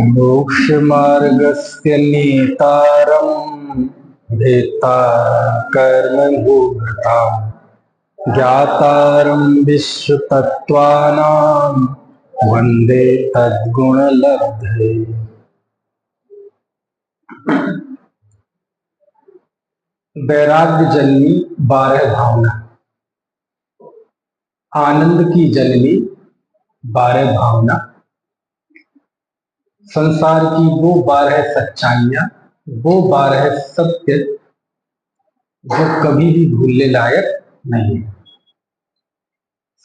मोक्षमार्गस्य नेतारं भेत्तारं कर्मभूभृताम् ज्ञातारं विश्वतत्त्वानां वन्दे तद्गुणलब्धये। वैराग्य जननी 12 भावना, आनंद की जननी 12 भावना, संसार की वो 12 सच्चाइयां, वो 12 सत्य जो कभी भी भूलने लायक नहीं।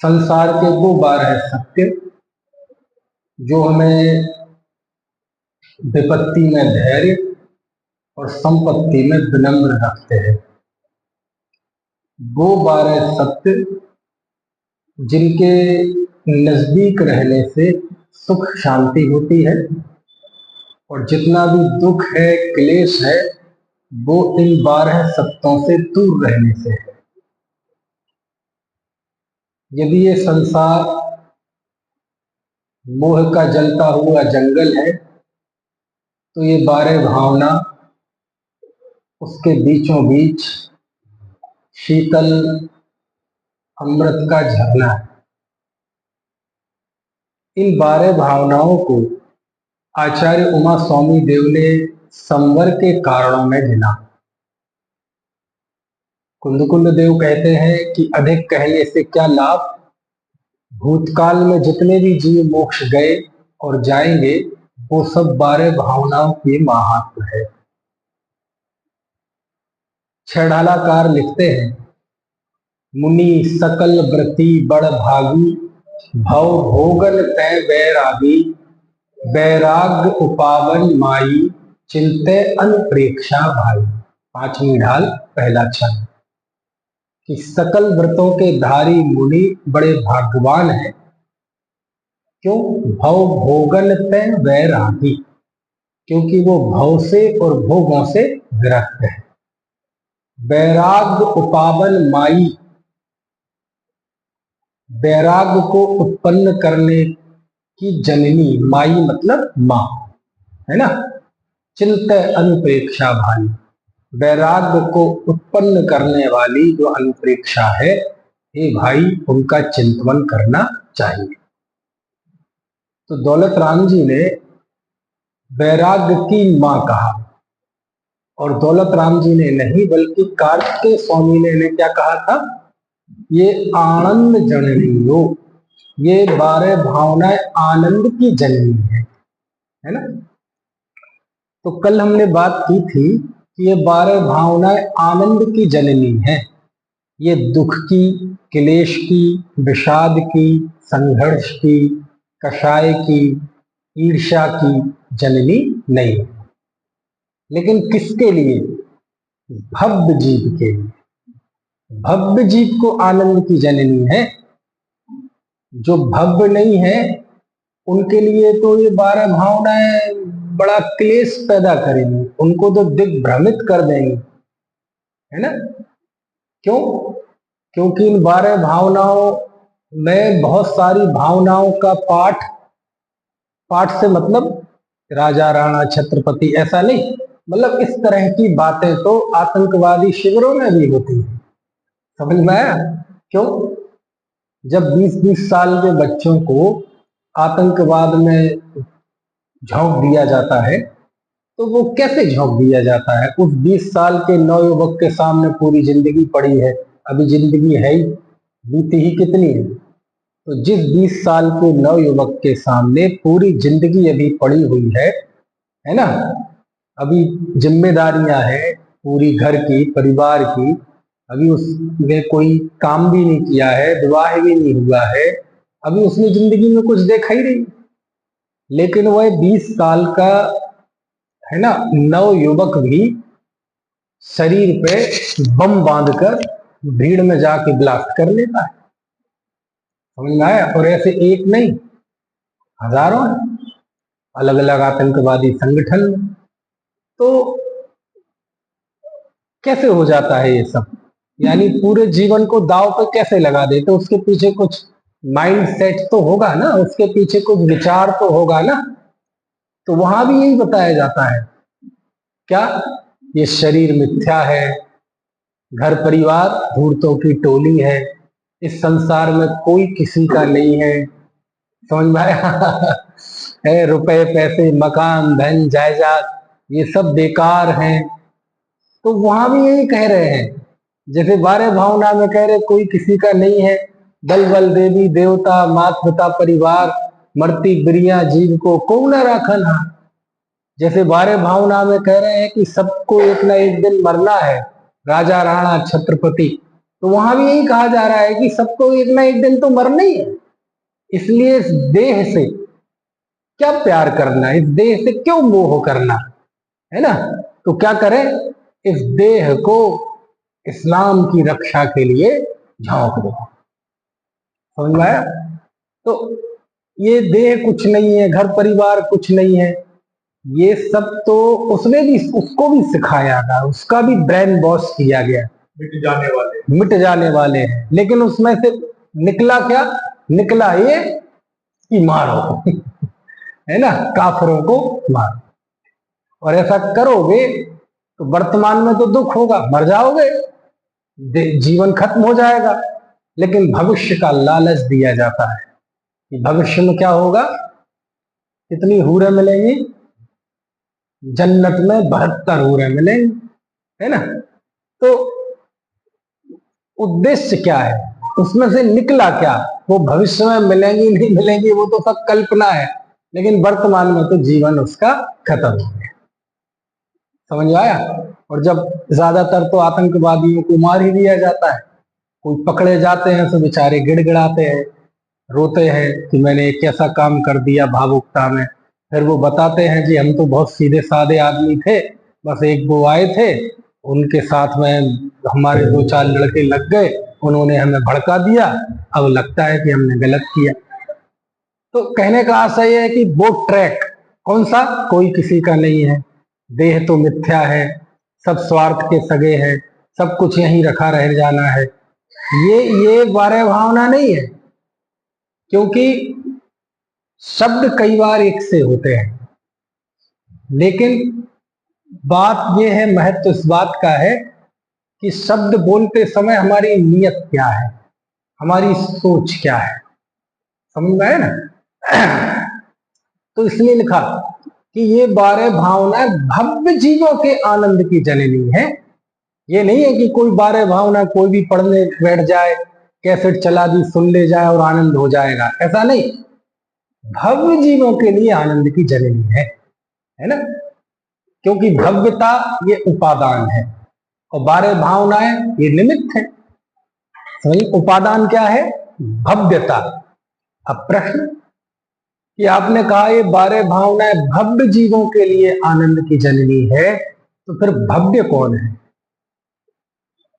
संसार के वो 12 सत्य जो हमें विपत्ति में धैर्य और संपत्ति में विनम्र रखते हैं। वो 12 सत्य जिनके नजदीक रहने से सुख शांति होती है और जितना भी दुख है क्लेश है वो इन 12 सत्यों से दूर रहने से है। यदि ये संसार मोह का जलता हुआ जंगल है तो ये 12 भावना उसके बीचों बीच शीतल अमृत का झरना है। इन 12 भावनाओं को आचार्य उमा स्वामी देव ने संवर के कारणों में गिना। कुंद देव कहते हैं कि अधिक कहने से क्या लाभ, भूतकाल में जितने भी जीव मोक्ष गए और जाएंगे वो सब 12 भावनाओं के महात्म है। छेड़ालाकार लिखते हैं, मुनि सकल व्रति बड़ भागी, भव भोगन तय बैरागी, बैराग उपावन माई, चिंते अनप्रेक्षा भाई। 5वीं ढाल पहला छंद कि सकल व्रतों के धारी मुनि बड़े भाग्यवान हैं। क्यों? भव भोगन तय वैरागी, क्योंकि वो भव से और भोगों से विरक्त है। बैराग उपावन माई, बैराग को उत्पन्न करने की जननी, माई मतलब मां है ना। चिंत अनुप्रेक्षा भाई, वैराग्य को उत्पन्न करने वाली जो अनुप्रेक्षा है, हे भाई उनका चिंतन करना चाहिए। तो दौलत राम जी ने वैराग्य की मां कहा और दौलत राम जी ने नहीं बल्कि कार्तिकेय स्वामी ने क्या कहा था, ये आनंद जननी हो, ये 12 भावनाएं आनंद की जननी है ना। तो कल हमने बात की थी कि ये 12 भावनाएं आनंद की जननी है। ये दुख की, क्लेश की, विषाद की, संघर्ष की, कषाय की, ईर्ष्या की जननी नहीं। लेकिन किसके लिए? भव्य जीव के लिए। भव्य जीव को आनंद की जननी है। जो भव्य नहीं है उनके लिए तो ये 12 भावनाएं बड़ा क्लेश पैदा करेंगी, उनको तो दिग्भ्रमित कर देंगी, है ना। क्यों? क्योंकि इन 12 भावनाओं में बहुत सारी भावनाओं का पाठ से मतलब राजा राणा छत्रपति ऐसा नहीं, मतलब इस तरह की बातें तो आतंकवादी शिविरों में भी होती है। समझ में आया? क्यों? जब 20-20 साल के बच्चों को आतंकवाद में झोंक दिया जाता है तो वो कैसे झोंक दिया जाता है? उस 20 साल के नवयुवक के सामने पूरी जिंदगी पड़ी है, अभी जिंदगी है ही, बीती ही कितनी है। तो जिस 20 साल के नवयुवक के सामने पूरी जिंदगी अभी पड़ी हुई है ना, अभी जिम्मेदारियां हैं पूरी घर की, परिवार की, अभी उसने कोई काम भी नहीं किया है, विवाह भी नहीं हुआ है, अभी उसने जिंदगी में कुछ देखा ही नहीं, लेकिन वह 20 साल का है ना नवयुवक भी शरीर पे बम बांधकर भीड़ में जाके ब्लास्ट कर लेता है। समझ में आया? और ऐसे एक नहीं, हजारों अलग अलग आतंकवादी संगठन में। तो कैसे हो जाता है ये सब? यानी पूरे जीवन को दांव पे कैसे लगा देते? उसके पीछे कुछ माइंड सेट तो होगा ना, उसके पीछे कुछ विचार तो होगा ना। तो वहां भी यही बताया जाता है क्या, ये शरीर मिथ्या है, घर परिवार धूर्तों की टोली है, इस संसार में कोई किसी का नहीं है। समझ में आया? है रुपए पैसे मकान धन जायदाद ये सब बेकार हैं। तो वहां भी यही कह रहे हैं, जैसे बारह भावना में कह रहे कोई किसी का नहीं है, बल बल देवी देवता मात पिता परिवार मरती बिरिया जीव को न राखन हा। जैसे बारह भावना में कह रहे हैं कि सबको एक ना एक दिन मरना है, राजा राणा छत्रपति, तो वहां भी यही कहा जा रहा है कि सबको एक ना एक दिन तो मरना ही है। इसलिए इस देह से क्या प्यार करना, इस देह से क्यों मोह करना, है ना। तो क्या करें, इस देह को इस्लाम की रक्षा के लिए झोंक दो। समझ में आया? तो ये देह कुछ नहीं है, घर परिवार कुछ नहीं है, ये सब तो उसने भी उसको भी सिखाया गया, उसका भी ब्रेन वॉश किया गया, मिट जाने वाले हैं। लेकिन उसमें से निकला क्या, निकला ये कि मारो है ना, काफिरों को मारो। और ऐसा करोगे तो वर्तमान में तो दुख होगा, मर जाओगे, जीवन खत्म हो जाएगा। लेकिन भविष्य का लालच दिया जाता है कि भविष्य में क्या होगा, कितनी हूरें मिलेंगी, जन्नत में 72 हूरें मिलेंगी, है ना। तो उद्देश्य क्या है, उसमें से निकला क्या, वो भविष्य में मिलेंगी नहीं मिलेंगी वो तो सब कल्पना है, लेकिन वर्तमान में तो जीवन उसका खत्म हो गया। समझ में आया? और जब ज्यादातर तो आतंकवादियों को मार ही दिया जाता है, कोई पकड़े जाते हैं तो बेचारे गिड़गिड़ाते हैं, रोते हैं कि मैंने एक ऐसा काम कर दिया भावुकता में। फिर वो बताते हैं कि हम तो बहुत सीधे साधे आदमी थे, बस एक वो आए थे, उनके साथ में हमारे 2-4 लड़के लग गए, उन्होंने हमें भड़का दिया, अब लगता है कि हमने गलत किया। तो कहने का आशय यह है कि वो ट्रैक कौन सा, कोई किसी का नहीं है, देह तो मिथ्या है, सब स्वार्थ के सगे हैं, सब कुछ यहीं रखा रह जाना है, ये बारह भावना नहीं है। क्योंकि शब्द कई बार एक से होते हैं, लेकिन बात यह है, महत्व इस बात का है कि शब्द बोलते समय हमारी नियत क्या है, हमारी सोच क्या है। समझ में आया ना? तो इसलिए लिखा कि ये 12 भावना भव्य जीवों के आनंद की जननी है। ये नहीं है कि कोई 12 भावना कोई भी पढ़ने बैठ जाए, कैसेट चला दी सुन ले जाए और आनंद हो जाएगा, ऐसा नहीं। भव्य जीवों के लिए आनंद की जननी है ना। क्योंकि भव्यता ये उपादान है और 12 भावनाएं ये निमित्त है। समझिए, उपादान क्या है, भव्यता। अब प्रश्न कि आपने कहा ये 12 भावनाएं भव्य जीवों के लिए आनंद की जननी है, तो फिर भव्य कौन है,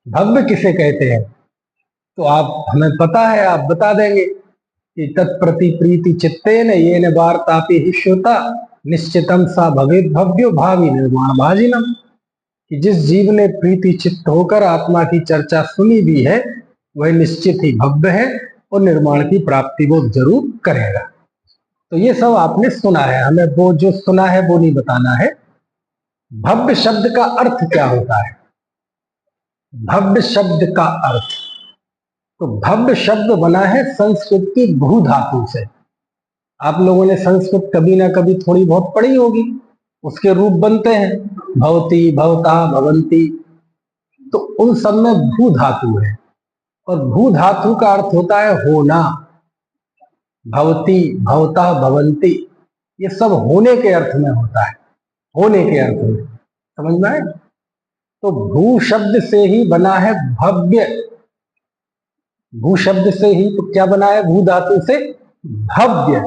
भव्य किसे कहते हैं? तो आप हमें पता है, आप बता देंगे कि तत्प्रति प्रीति चित्तेन येन वार्तापि हिष्यता निश्चितम सा भवेद भव्यो भावी निर्माण भाजिनम। कि जिस जीव ने प्रीति चित्त होकर आत्मा की चर्चा सुनी भी है, वह निश्चित ही भव्य है और निर्माण की प्राप्ति वो जरूर करेगा। तो ये सब आपने सुना है, हमें वो जो सुना है वो नहीं बताना है। भव्य शब्द का अर्थ क्या होता है, भव्य शब्द का अर्थ, तो भव्य शब्द बना है संस्कृत की भू धातु से। आप लोगों ने संस्कृत कभी ना कभी थोड़ी बहुत पढ़ी होगी, उसके रूप बनते हैं भवती भवता भवंती, तो उन सब में भू धातु है और भू धातु का अर्थ होता है होना। भवती भवता भवंती ये सब होने के अर्थ में होता है, होने के अर्थ में। समझ में आए? तो भू शब्द से ही बना है भव्य, भू शब्द से ही तो क्या बना है, भू धातु से भव्य।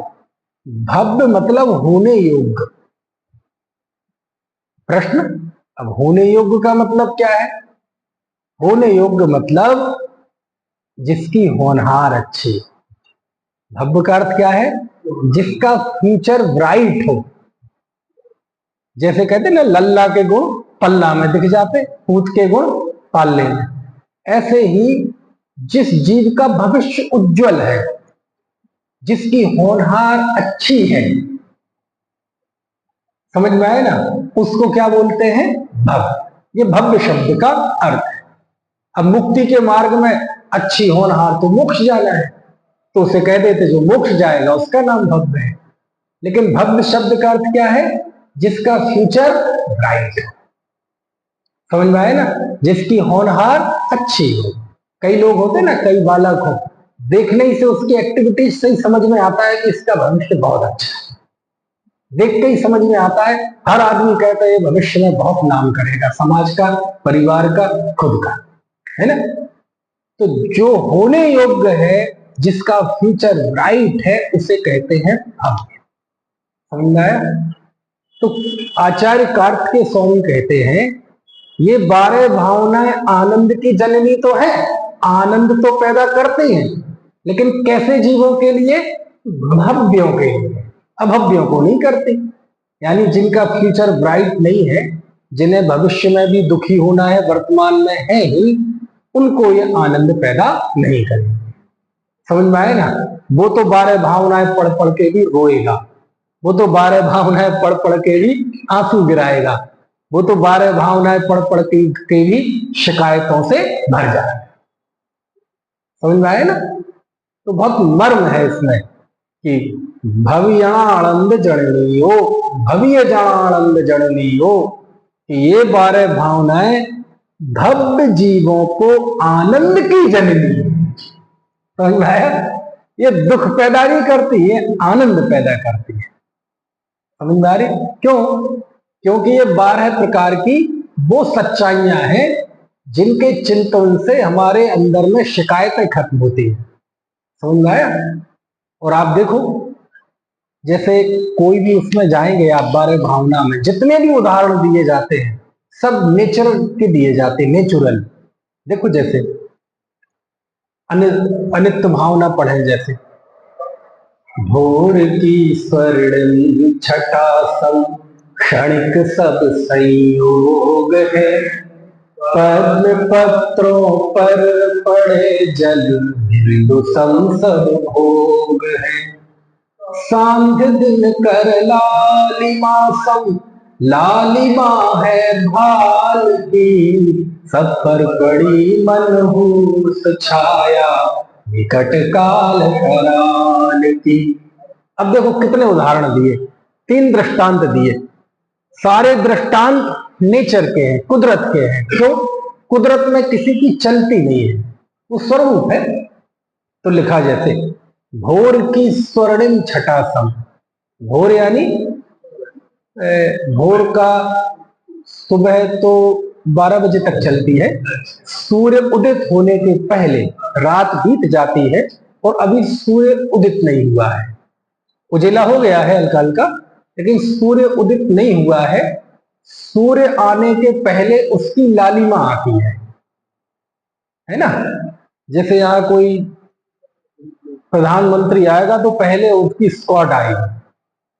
भव्य मतलब होने योग्य। प्रश्न, अब होने योग्य का मतलब क्या है? होने योग्य मतलब जिसकी होनहार अच्छी। भव्य का अर्थ क्या है, जिसका फ्यूचर ब्राइट हो। जैसे कहते ना लल्ला के गुण पल्ला में दिख जाते, पूत के गुण पाले में। ऐसे ही जिस जीव का भविष्य उज्जवल है, जिसकी होनहार अच्छी है, समझ में आए ना, उसको क्या बोलते हैं? भव्य। ये भव्य शब्द का अर्थ है। अब मुक्ति के मार्ग में अच्छी होनहार तो मोक्ष जाना है, तो उसे कह देते जो मोक्ष जाएगा उसका नाम भव्य है। लेकिन भव्य शब्द का अर्थ क्या है? जिसका फ्यूचर ब्राइट हो। समझ में आए ना, जिसकी होनहार अच्छी हो। कई लोग होते ना, कई बालक हो, देखने से उसकी एक्टिविटीज से ही समझ में आता है कि इसका भविष्य बहुत अच्छा है। देख के ही समझ में आता है। हर आदमी कहता है ये भविष्य में बहुत नाम करेगा, समाज का, परिवार का, खुद का, है ना। तो जो होने योग्य है, जिसका फ्यूचर ब्राइट है, उसे कहते हैं भव्य। समझ में आया? तो आचार्य कार्तिकेय स्वामी कहते हैं ये 12 भावनाएं आनंद की जननी तो है, आनंद तो पैदा करती हैं, लेकिन कैसे जीवों के लिए? भव्यों के लिए, अभव्यों को नहीं करती। यानी जिनका फ्यूचर ब्राइट नहीं है, जिन्हें भविष्य में भी दुखी होना है, वर्तमान में है ही, उनको ये आनंद पैदा नहीं करेंगे। समझ में आए ना? वो तो 12 भावनाएं पढ़ पढ़ के भी रोएगा, वो तो 12 भावनाएं पढ़ पढ़ के भी आंसू गिराएगा, वो तो 12 भावनाएं पढ़ पढ़ के भी शिकायतों से भर जाए। समझ में आए ना? तो बहुत मर्म है इसमें कि भव्यानंद जननियो, भव्य जानंद जननियो, कि ये 12 भावनाएं भव्य जीवों को आनंद की जननी। समझ में आया? ये दुख पैदा नहीं करती है, आनंद पैदा करती है। समझ में आ रही? क्यों? क्योंकि ये 12 प्रकार की वो सच्चाइयां हैं जिनके चिंतन से हमारे अंदर में शिकायतें खत्म होती है। समझ में आया? और आप देखो, जैसे कोई भी उसमें जाएंगे आप 12 भावना में, जितने भी उदाहरण दिए जाते हैं सब नेचर के दिए जाते हैं, नेचुरल। देखो जैसे अनित्य भावना पढ़े, जैसे भोर की स्वर्णिम छटा सम क्षणिक सब संयोग है, पद्म पत्रों पर पड़े जल बिंदु सम सब भोग है, सांध्य दिन कर लालिमा सम लालिमा है भाल की, सब पर बड़ी मनहूस छाया विकट काल कराल की। अब देखो कितने उदाहरण दिए, 3 दृष्टांत दिए, सारे दृष्टांत नेचर के हैं, कुदरत के हैं। क्यों? कुदरत में किसी की चलती नहीं है, वो स्वरूप है। तो लिखा जैसे भोर की स्वर्णिम छटा सम, भोर यानी भोर का सुबह तो 12 बजे तक चलती है, सूर्य उदित होने के पहले रात बीत जाती है और अभी सूर्य उदित नहीं हुआ है, उजेला हो गया है हल्का हल्का, लेकिन सूर्य उदित नहीं हुआ है। सूर्य आने के पहले उसकी लालिमा आती है ना। जैसे यहाँ कोई प्रधानमंत्री आएगा तो पहले उसकी स्क्वाड आएगी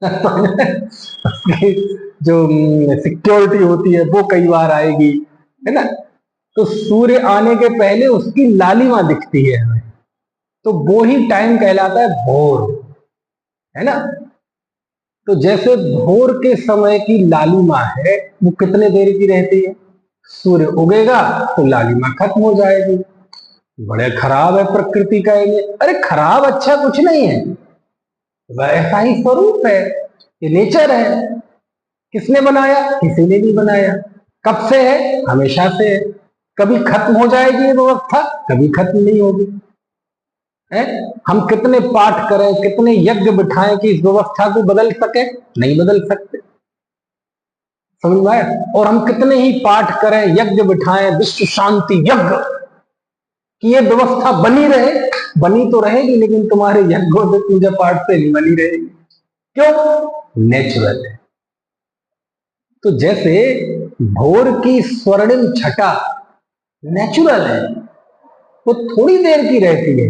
उसकी जो सिक्योरिटी होती है वो कई बार आएगी, है ना। तो सूर्य आने के पहले उसकी लालिमा दिखती है हमें, तो वो ही टाइम कहलाता है भोर, है ना। तो जैसे भोर के समय की लालिमा है वो कितने देर की रहती है? सूर्य उगेगा तो लालिमा खत्म हो जाएगी। बड़े खराब है प्रकृति का ये। अरे खराब अच्छा कुछ नहीं है, वैसा ही स्वरूप है, ये नेचर है। किसने बनाया? किसी ने नहीं बनाया। कब से है? हमेशा से है। कभी खत्म हो जाएगी ये व्यवस्था? कभी खत्म नहीं होगी। है? हम कितने पाठ करें, कितने यज्ञ बिठाएं कि इस व्यवस्था को बदल सके? नहीं बदल सकते। समझ में आया? और हम कितने ही पाठ करें, यज्ञ बिठाएं, विश्व शांति यज्ञ, कि ये व्यवस्था बनी रहे, बनी तो रहेगी लेकिन तुम्हारे यज्ञों से, पूजा पाठ से नहीं बनी रहेगी। क्यों? नेचुरल है। तो जैसे भोर की स्वर्णिम छटा नेचुरल है, वो थोड़ी देर की रहती है।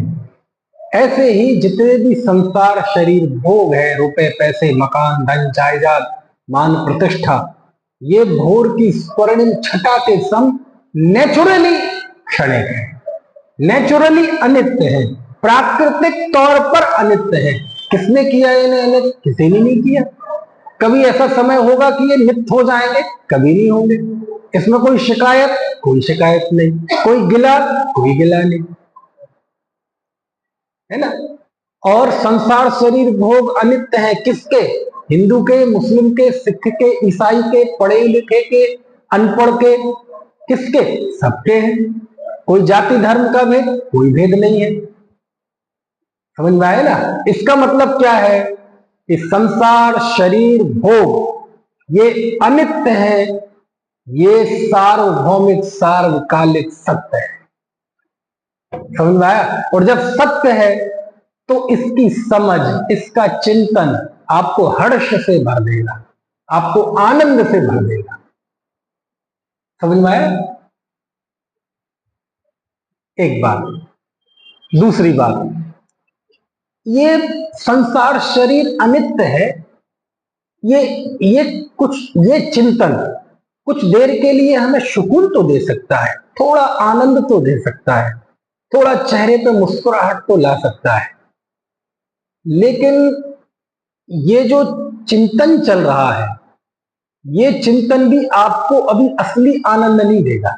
ऐसे ही जितने भी संसार शरीर भोग है, रुपए पैसे मकान धन जायदाद मान प्रतिष्ठा, ये भोर की स्वर्णिम छटा के सम नेचुरली क्षणिक है, नेचुरली अनित्य है। प्राकृतिक तौर पर अनित्य है। किसने किया इन्हें अनित्य? किसी ने नहीं किया। कभी ऐसा समय होगा कि ये नित्य हो जाएंगे? कभी नहीं होंगे। इसमें कोई शिकायत? कोई शिकायत नहीं। कोई गिला? कोई गिला नहीं, है ना। और संसार शरीर भोग अनित्य है। किसके? हिंदू के, मुस्लिम के, सिख के, ईसाई के, पढ़े लिखे के, अनपढ़ के, किसके? सबके हैं। कोई जाति धर्म का भेद? कोई भेद नहीं है। समझ में आया ना। इसका मतलब क्या है कि संसार शरीर भोग ये अनित्य है, ये सार्वभौमिक सार्वकालिक सत्य है। समझ में आया। और जब सत्य है तो इसकी समझ, इसका चिंतन आपको हर्ष से भर देगा, आपको आनंद से भर देगा। समझ में आया। एक बात। दूसरी बात, ये संसार शरीर अनित्य है, ये चिंतन कुछ देर के लिए हमें सुकून तो दे सकता है, थोड़ा आनंद तो दे सकता है, थोड़ा चेहरे पे मुस्कुराहट तो ला सकता है, लेकिन ये जो चिंतन चल रहा है, ये चिंतन भी आपको अभी असली आनंद नहीं देगा।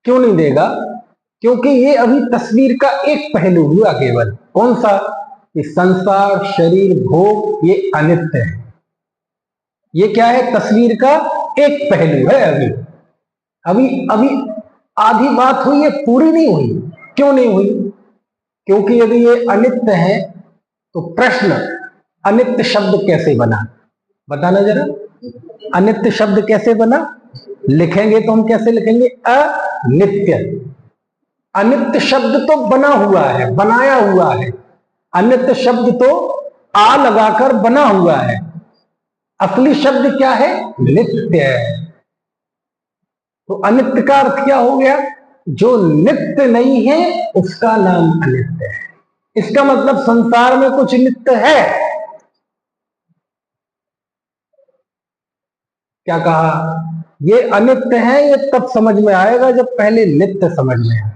क्यों नहीं देगा? क्योंकि ये अभी तस्वीर का एक पहलू हुआ केवल। कौन सा? कि संसार शरीर भोग ये अनित्य है। ये क्या है? तस्वीर का एक पहलू है। अभी अभी आधी बात हुई है, पूरी नहीं हुई। क्यों नहीं हुई? क्योंकि यदि ये अनित्य है तो प्रश्न, अनित्य शब्द कैसे बना? बताना जरा। अनित्य शब्द कैसे बना? लिखेंगे तो हम कैसे लिखेंगे? अनित्य। अनित्य शब्द तो बना हुआ है, बनाया हुआ है। अनित्य शब्द तो आ लगाकर बना हुआ है। असली शब्द क्या है? नित्य। तो अनित्य का अर्थ क्या हो गया? जो नित्य नहीं है उसका नाम अनित्य है। इसका मतलब संसार में कुछ नित्य है। क्या कहा? ये अनित्य है, ये तब समझ में आएगा जब पहले नित्य समझ में आए।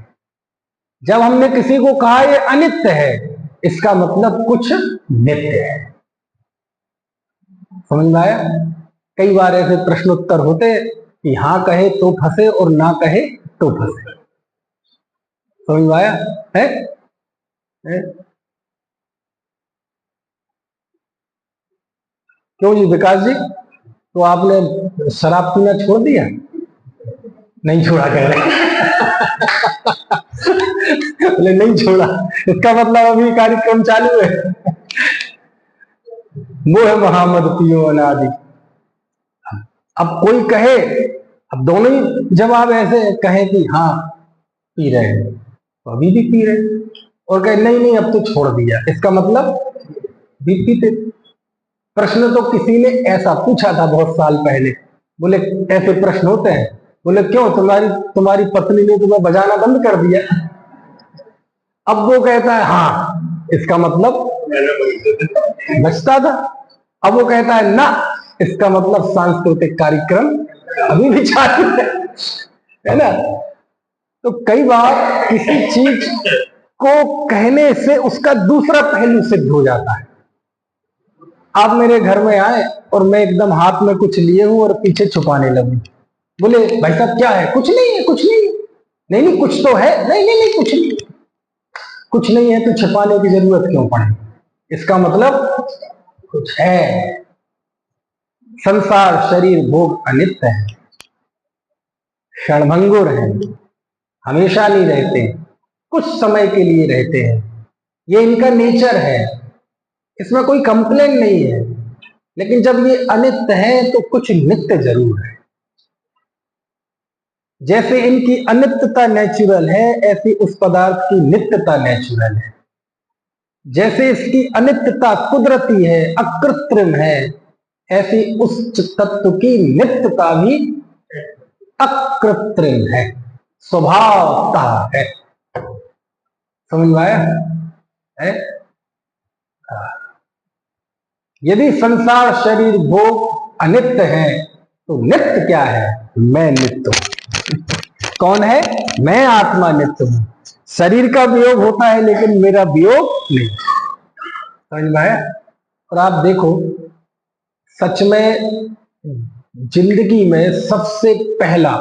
जब हमने किसी को कहा ये अनित्य है, इसका मतलब कुछ नित्य है। समझ में आया। कई बार ऐसे प्रश्नोत्तर होते कि हां कहे तो फंसे और ना कहे तो फंसे। समझ में आया है? क्यों जी विकास जी, तो आपने शराब पीना छोड़ दिया? नहीं छोड़ा कह रहे। बोले नहीं छोड़ा, इसका मतलब अभी कार्यक्रम चालू है। मोह महामद पियो अनादि। अब कोई कहे, अब दोनों ही जवाब ऐसे कहे कि हाँ पी रहे हैं तो अभी भी पी रहे, और कहे नहीं नहीं अब तो छोड़ दिया, इसका मतलब भी पीते। प्रश्न तो किसी ने ऐसा पूछा था बहुत साल पहले। बोले ऐसे प्रश्न होते हैं? बोले क्यों, तुम्हारी पत्नी ने तुम्हें बजाना बंद कर दिया? अब वो कहता है हाँ, इसका मतलब बचता था। अब वो कहता है ना, इसका मतलब सांस्कृतिक कार्यक्रम अभी भी चालू है ना। तो कई बार किसी चीज को कहने से उसका दूसरा पहलू सिद्ध हो जाता है। आप मेरे घर में आए और मैं एकदम हाथ में कुछ लिए हूं और पीछे छुपाने लगूं। बोले भाई साहब क्या है? कुछ नहीं है, कुछ नहीं है। नहीं नहीं कुछ तो है। नहीं नहीं नहीं कुछ नहीं, कुछ नहीं है तो छिपाने की जरूरत क्यों पड़े? इसका मतलब कुछ है। संसार शरीर भोग अनित्य है, क्षणभंगुर है, हमेशा नहीं रहते, कुछ समय के लिए रहते हैं। ये इनका नेचर है, इसमें कोई कंप्लेन नहीं है। लेकिन जब ये अनित्य है तो कुछ नित्य जरूर है। जैसे इनकी अनित्यता नेचुरल है, ऐसी उस पदार्थ की नित्यता नेचुरल है। जैसे इसकी अनित्यता कुदरती है, अकृत्रिम है, ऐसी उस तत्व की नित्यता भी अकृत्रिम है, स्वभावतः है। समझ में आया है? यदि संसार शरीर भोग अनित्य है तो नित्य क्या है? मैं नित्य हूं। कौन है? मैं आत्मा नित्य हूं। शरीर का वियोग होता है लेकिन मेरा वियोग नहीं। समझ में आया? और आप देखो, सच में जिंदगी में सबसे पहला,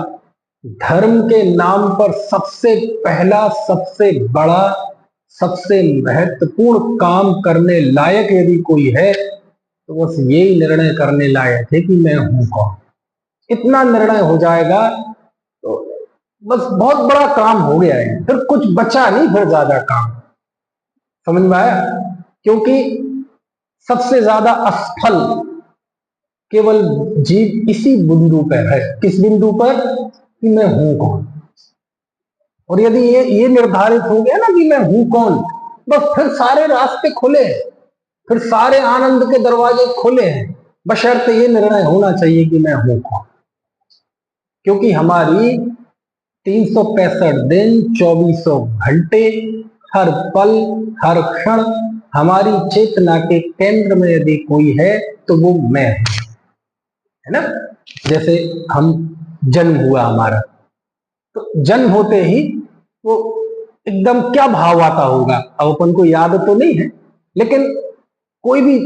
धर्म के नाम पर सबसे पहला, सबसे बड़ा, सबसे महत्वपूर्ण काम करने लायक यदि कोई है तो बस यही निर्णय करने लायक है कि मैं हूं कौन। इतना निर्णय हो जाएगा तो बस बहुत बड़ा काम हो गया है, फिर कुछ बचा नहीं, फिर ज्यादा काम। समझ में आया? क्योंकि सबसे ज्यादा असफल केवल जीव इसी बिंदु पर है। किस बिंदु पर? कि मैं हूं कौन। और यदि ये निर्धारित हो गया ना कि मैं हूं कौन, बस फिर सारे रास्ते खुले हैं, फिर सारे आनंद के दरवाजे खुले हैं। बशर्ते ये निर्णय होना चाहिए कि मैं हूं कौन। क्योंकि हमारी 365 दिन 24 घंटे, हर पल हर क्षण हमारी चेतना के केंद्र में यदि कोई है तो वो मैं है ना। जैसे हम जन्म हुआ हमारा, तो जन्म होते ही वो एकदम क्या भाव आता होगा, अब अपन को याद तो नहीं है, लेकिन कोई भी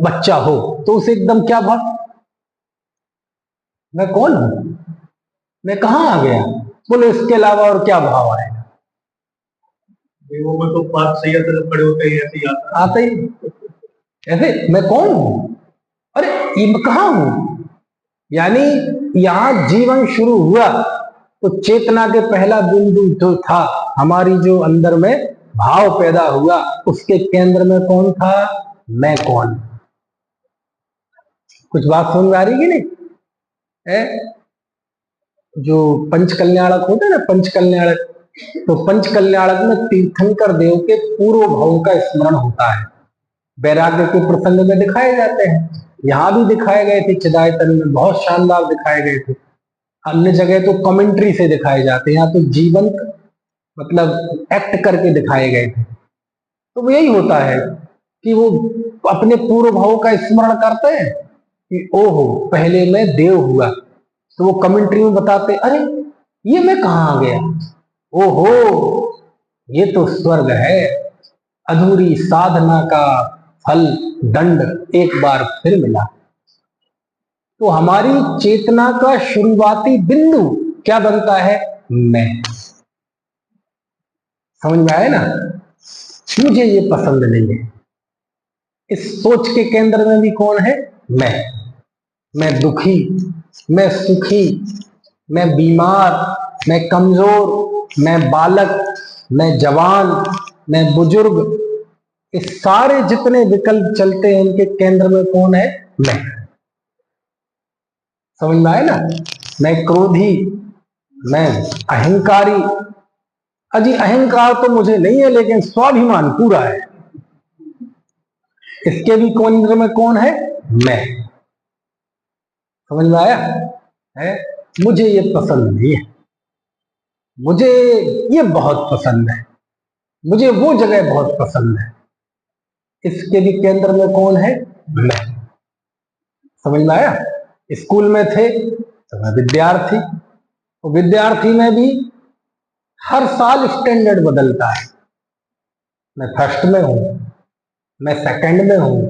बच्चा हो तो उसे एकदम क्या भाव, मैं कौन हूं, मैं कहां आ गया। बोले इसके अलावा और क्या भाव आएगा? वो में तो बात सही है, तो खड़े होते ही ऐसे ही आता ही ऐसे, मैं कौन हूं, अरे ये मैं कहां हूं। यानी यहां जीवन शुरू हुआ तो चेतना के पहला बिंदु जो था, हमारी जो अंदर में भाव पैदा हुआ, उसके केंद्र में कौन था? मैं कौन। कुछ बात समझ में आ रही कि नहीं है? जो पंच कल्याणक होते हैं ना, पंच कल्याणक, तो पंच कल्याणक में तीर्थंकर देव के पूर्व भाव का स्मरण होता है। वैराग्य के प्रसंग में दिखाए जाते हैं, यहां भी दिखाए गए थे, चिदायतन में बहुत शानदार दिखाए गए थे। अन्य जगह तो कमेंट्री से दिखाए जाते हैं, यहाँ तो जीवंत मतलब एक्ट करके दिखाए गए थे। तो यही होता है कि वो अपने पूर्व भाव का स्मरण करते हैं कि ओहो पहले मैं देव हुआ, तो वो कमेंट्री में बताते अरे ये मैं कहां आ गया, ओहो ये तो स्वर्ग है, अधूरी साधना का फल दंड एक बार फिर मिला। तो हमारी चेतना का शुरुआती बिंदु क्या बनता है? मैं। समझ में आया ना? मुझे ये पसंद नहीं है। इस सोच के केंद्र में भी कौन है? मैं दुखी, मैं सुखी, मैं बीमार, मैं कमजोर, मैं बालक, मैं जवान, मैं बुजुर्ग, इस सारे जितने विकल्प चलते हैं इनके केंद्र में कौन है? मैं। समझ में आया ना? मैं क्रोधी, मैं अहंकारी, अजी अहंकार तो मुझे नहीं है लेकिन स्वाभिमान पूरा है। इसके भी केंद्र में कौन है? मैं। समझ में आया है? मुझे ये पसंद नहीं है, मुझे ये बहुत पसंद है, मुझे वो जगह बहुत पसंद है। इसके भी केंद्र में कौन है? मैं। समझ में आया? स्कूल में थे तो मैं विद्यार्थी, तो विद्यार्थी में भी हर साल स्टैंडर्ड बदलता है। मैं फर्स्ट में हूं, मैं सेकंड में हूं,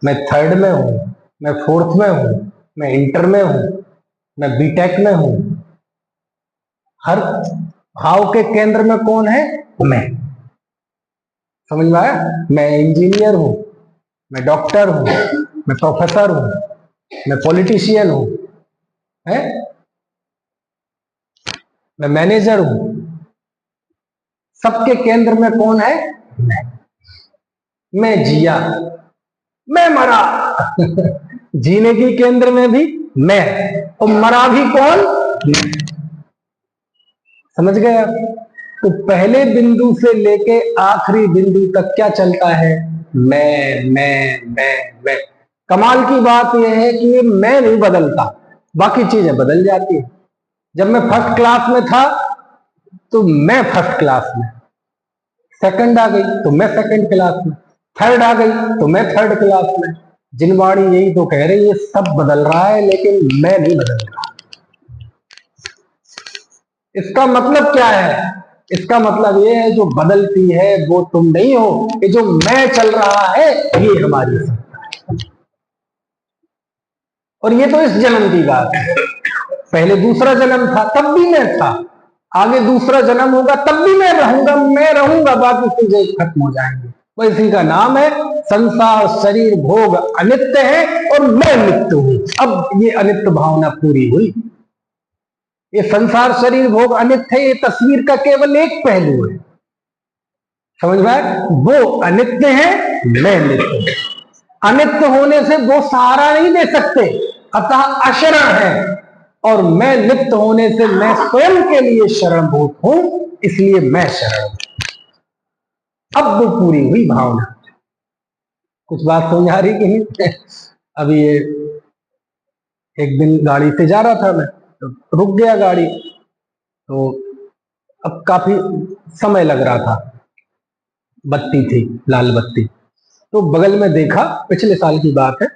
मैं थर्ड में हूं, मैं फोर्थ में हूं, मैं इंटर में हूं, मैं बीटेक में हूं। हर भाव के केंद्र में कौन है? मैं। समझ में आया? मैं इंजीनियर हूं, मैं डॉक्टर हूं, मैं प्रोफेसर हूं, मैं पॉलिटिशियन हूं, है, मैं मैनेजर हूं। सबके केंद्र में कौन है? मैं जिया, मैं मरा जीने की केंद्र में भी मैं, और मरा भी कौन? समझ गए आप? तो पहले बिंदु से लेके आखिरी बिंदु तक क्या चलता है? मैं। कमाल की बात यह है कि ये मैं नहीं बदलता, बाकी चीजें बदल जाती है। जब मैं फर्स्ट क्लास में था तो मैं फर्स्ट क्लास में, सेकंड आ गई तो मैं सेकंड क्लास में, थर्ड आ गई तो मैं थर्ड क्लास में। जिनवाणी यही तो कह रही है, सब बदल रहा है लेकिन मैं नहीं बदल रहा। इसका मतलब क्या है? इसका मतलब ये है जो बदलती है वो तुम नहीं हो, ये जो मैं चल रहा है ये हमारी सत्ता है। और ये तो इस जन्म की बात है। पहले दूसरा जन्म था तब भी मैं था, आगे दूसरा जन्म होगा तब भी मैं रहूंगा, बाकी चीजें खत्म हो जाएंगी। तो इसी का नाम है संसार शरीर भोग अनित्य है और मैं नित्य हूं। अब ये अनित्य भावना पूरी हुई। ये संसार शरीर भोग अनित्य है, ये तस्वीर का केवल एक पहलू है, समझ में आया? वो अनित्य है, मैं नित्य हूं। अनित्य होने से वो सहारा नहीं दे सकते, अतः अशरण है, और मैं नित्य होने से मैं स्वयं के लिए शरणभूत हूं, इसलिए मैं शरण हूं। अब वो पूरी हुई भावना। कुछ बात समझ आ रही कि नहीं? अभी ये एक दिन गाड़ी से जा रहा था मैं, तो रुक गया गाड़ी, तो अब काफी समय लग रहा था, बत्ती थी, लाल बत्ती। तो बगल में देखा, पिछले साल की बात है,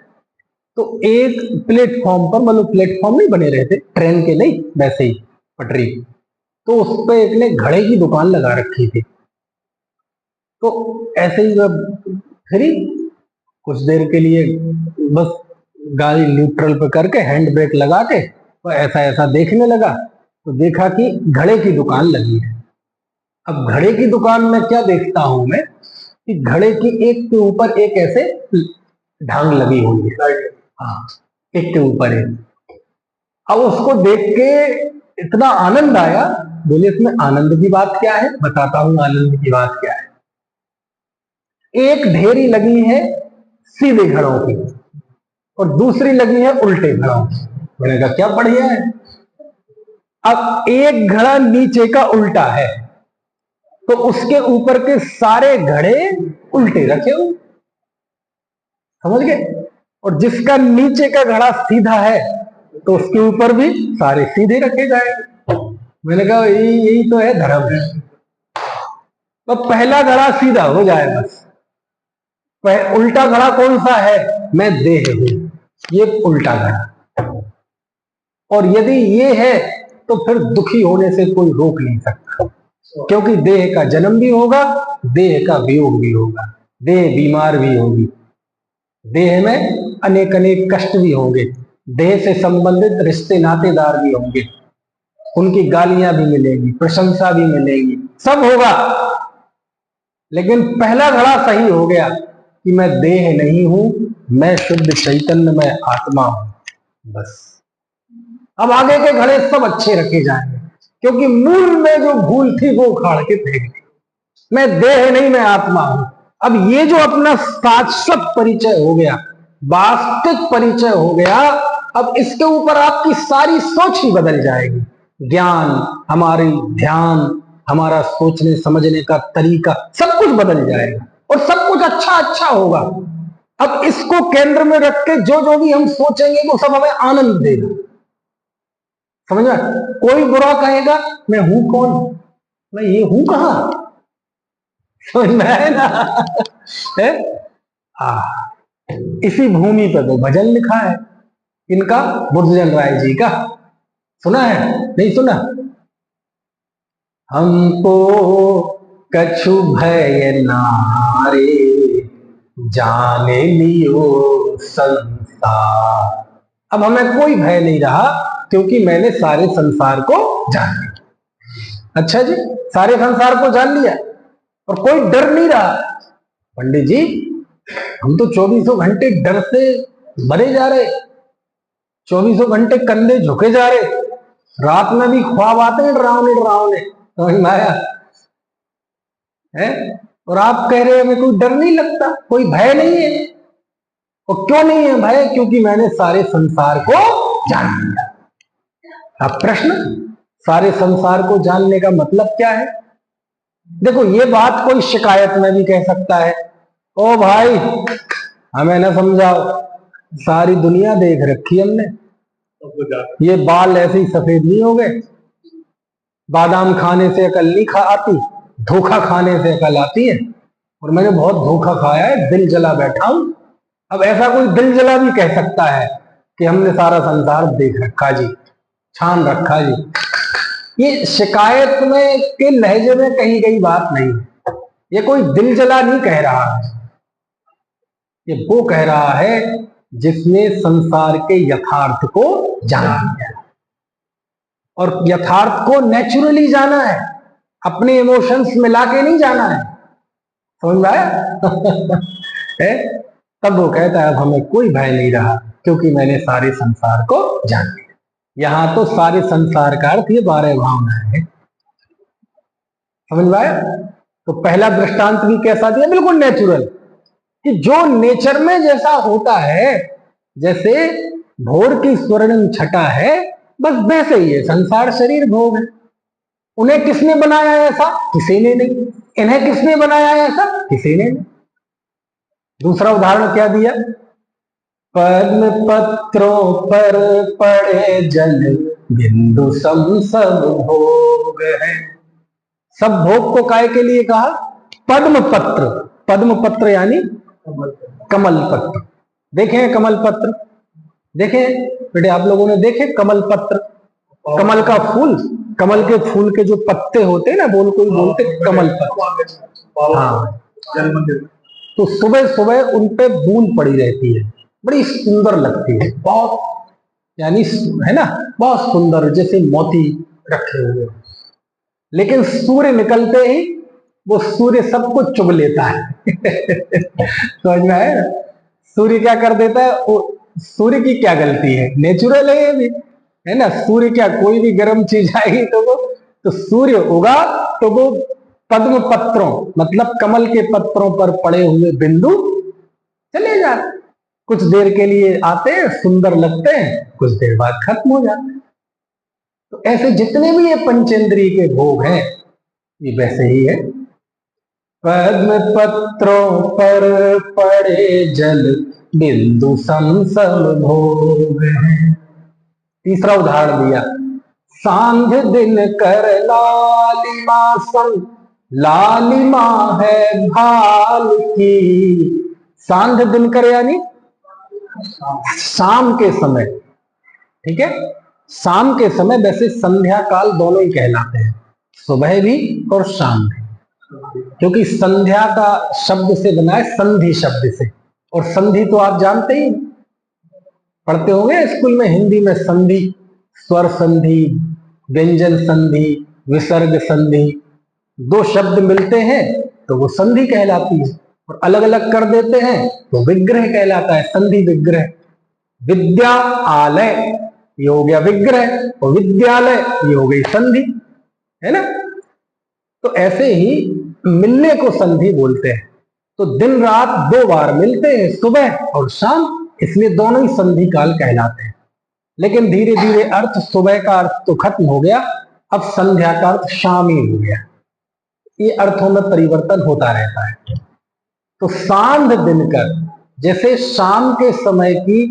तो एक प्लेटफॉर्म पर, मतलब प्लेटफॉर्म नहीं बने रहे थे ट्रेन के, नहीं वैसे ही पटरी, तो उस पर एक ने घड़े की दुकान लगा रखी थी। तो ऐसे ही जब फिरी कुछ देर के लिए, बस गाड़ी न्यूट्रल पे करके हैंड ब्रेक लगा के तो ऐसा ऐसा देखने लगा, तो देखा कि घड़े की दुकान लगी है। अब घड़े की दुकान में क्या देखता हूं मैं कि घड़े की एक के ऊपर एक ऐसे ढांग लगी हुई है, हाँ, एक के ऊपर एक। अब उसको देख के इतना आनंद आया, बोले इसमें आनंद की बात क्या है, बताता हूं आनंद की बात क्या है। एक ढेरी लगी है सीधे घड़ों की और दूसरी लगी है उल्टे घड़ों की। मैंने कहा क्या बढ़िया है। अब एक घड़ा नीचे का उल्टा है तो उसके ऊपर के सारे घड़े उल्टे रखे हुए, समझ गए? और जिसका नीचे का घड़ा सीधा है तो उसके ऊपर भी सारे सीधे रखे जाएंगे। मैंने कहा यही तो है धर्म है। तो पहला घड़ा सीधा हो जाए बस। उल्टा घड़ा कौन सा है? मैं देह हूं, ये उल्टा घड़ा। और यदि ये है तो फिर दुखी होने से कोई रोक नहीं सकता, क्योंकि देह का जन्म भी होगा, देह का वियोग भी होगा, देह बीमार भी होगी, देह में अनेक अनेक कष्ट भी होंगे, देह से संबंधित रिश्ते नातेदार भी होंगे, उनकी गालियां भी मिलेंगी, प्रशंसा भी मिलेगी, सब होगा। लेकिन पहला घड़ा सही हो गया कि मैं देह नहीं हूं, मैं शुद्ध चैतन्य, मैं आत्मा हूं, बस। अब आगे के घड़े सब अच्छे रखे जाएंगे, क्योंकि मूल में जो भूल थी वो उखाड़ के फेंक दी। मैं देह नहीं, मैं आत्मा हूं। अब ये जो अपना शाश्वत परिचय हो गया, वास्तविक परिचय हो गया, अब इसके ऊपर आपकी सारी सोच ही बदल जाएगी। ज्ञान, हमारी ध्यान, हमारा सोचने समझने का तरीका सब कुछ बदल जाएगा और सब कुछ अच्छा अच्छा होगा। अब इसको केंद्र में रख के जो जो भी हम सोचेंगे वो सब हमें आनंद देगा, समझ में? कोई बुरा कहेगा, मैं हूं कौन, मैं ये हूं कहां, समझ में आए ना? है? इसी भूमि पर तो भजन लिखा है इनका, बुद्धजन राय जी का, सुना है? नहीं सुना? हमको कछु भय नारे, जाने लियो संसार। अब हमें कोई भय नहीं रहा क्योंकि मैंने सारे संसार को जान लिया। अच्छा जी, सारे संसार को जान लिया और कोई डर नहीं रहा। पंडित जी, हम तो 24 घंटे डर से मरे जा रहे, 24 घंटे कंधे झुके जा रहे, रात में भी ख्वाब आते हैं डरावने डरावने, समझ में आया है? और आप कह रहे हैं हमें कोई डर नहीं लगता, कोई भय नहीं है। और क्यों नहीं है भय? क्योंकि मैंने सारे संसार को जान लिया। अब प्रश्न, सारे संसार को जानने का मतलब क्या है? देखो, ये बात कोई शिकायत में भी कह सकता है, ओ भाई हमें ना समझाओ, सारी दुनिया देख रखी हमने, ये बाल ऐसे ही सफेद नहीं हो गए, बादाम खाने से अकल नहीं आती, धोखा खाने से अकल आती है। और मैंने बहुत धोखा खाया है, दिल जला बैठा हूं। अब ऐसा कोई दिल जला भी कह सकता है कि हमने सारा संसार देख रखा जी, छान रखा जी, ये शिकायत में के लहजे में कही गई बात नहीं है, ये कोई दिल जला नहीं कह रहा है, ये वो कह रहा है जिसने संसार के यथार्थ को जान लिया, और यथार्थ को नेचुरली जाना है, अपने इमोशंस मिला के नहीं जाना है। समझ में आया? है? तब वो कहता है अब हमें कोई भय नहीं रहा, क्योंकि मैंने सारे संसार को जान लिया। यहां तो सारे संसार का अर्थ ये 12 भावनाएं है। समझ में आया? तो पहला दृष्टांत भी कैसा दिया, बिल्कुल नेचुरल, कि जो नेचर में जैसा होता है, जैसे भोर की स्वर्णिम छटा है, बस वैसे ही है संसार, शरीर, भोग है। उन्हें किसने बनाया ऐसा? किसी ने नहीं। इन्हें किसने बनाया ऐसा? किसी ने नहीं। दूसरा उदाहरण क्या दिया? पद्म पत्रों पर पड़े जल बिंदु सम सब भोग है। सब भोग को काय के लिए कहा? पद्म पत्र। पद्म पत्र यानी कमल पत्र। देखे कमल पत्र? देखे बेटे आप लोगों ने देखे कमल पत्र? कमल का फूल, कमल के फूल के जो पत्ते होते हैं ना, कोई बोलते कमल पत्र। हाँ, तो सुबह सुबह उन पे बूंद पड़ी रहती है, बड़ी सुंदर लगती है, बहुत, यानी है ना, बहुत सुंदर, जैसे मोती रखे हुए। लेकिन सूर्य निकलते ही वो सूर्य सबको चुग लेता है। समझ में आया? सूर्य क्या कर देता है? सूर्य की क्या गलती है? नेचुरल है ये भी, है ना। सूर्य क्या, कोई भी गर्म चीज आएगी तो सूर्य होगा तो वो पद्म पत्रों मतलब कमल के पत्रों पर पड़े हुए बिंदु चले जाते, कुछ देर के लिए आते हैं, सुंदर लगते हैं, कुछ देर बाद खत्म हो जाते हैं। तो ऐसे जितने भी ये पंचेंद्रिय के भोग हैं, ये वैसे ही है। पद्म पत्रों पर पड़े जल बिंदु सम सब भोग है। तीसरा उदाहरण दिया, सांध दिन कर लालिमा संग, लालिमा है भाल की। सांध दिन कर यानी शाम के समय, ठीक है, शाम के समय। वैसे संध्या काल दोनों ही कहलाते हैं, सुबह भी और शाम भी, क्योंकि संध्या का शब्द से बना है संधि शब्द से, और संधि तो आप जानते ही, पढ़ते होंगे स्कूल में हिंदी में, संधि, स्वर संधि, व्यंजन संधि, विसर्ग संधि। दो शब्द मिलते हैं तो वो संधि कहलाती है, और अलग अलग कर देते हैं तो विग्रह कहलाता है, संधि विग्रह। विद्या आलय ये हो गया विग्रह, और विद्यालय ये हो गई संधि, है ना। तो ऐसे ही मिलने को संधि बोलते हैं। तो दिन रात दो बार मिलते हैं, सुबह और शाम, इसलिए दोनों ही संधि काल कहलाते हैं। लेकिन धीरे धीरे अर्थ सुबह का अर्थ तो खत्म हो गया, अब संध्या का अर्थ शाम ही हो गया। ये अर्थों में परिवर्तन होता रहता है। तो सांध दिनकर, जैसे शाम के समय की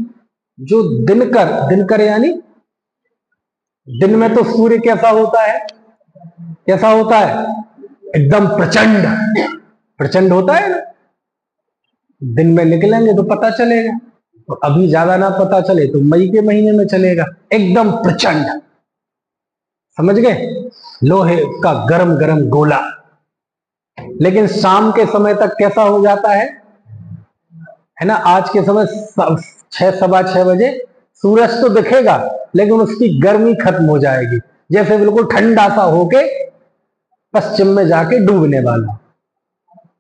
जो दिनकर, दिनकर यानी दिन में तो सूर्य कैसा होता है? कैसा होता है? एकदम प्रचंड, प्रचंड होता है ना। दिन में निकलेंगे तो पता चलेगा, और अभी ज्यादा ना पता चले तो मई के महीने में चलेगा, एकदम प्रचंड, समझ गए, लोहे का गरम गरम गोला। लेकिन शाम के समय तक कैसा हो जाता है ना। आज के समय 6 सवा 6 बजे सूरज तो दिखेगा, लेकिन उसकी गर्मी खत्म हो जाएगी, जैसे बिल्कुल ठंडा सा होके पश्चिम में जाके डूबने वाला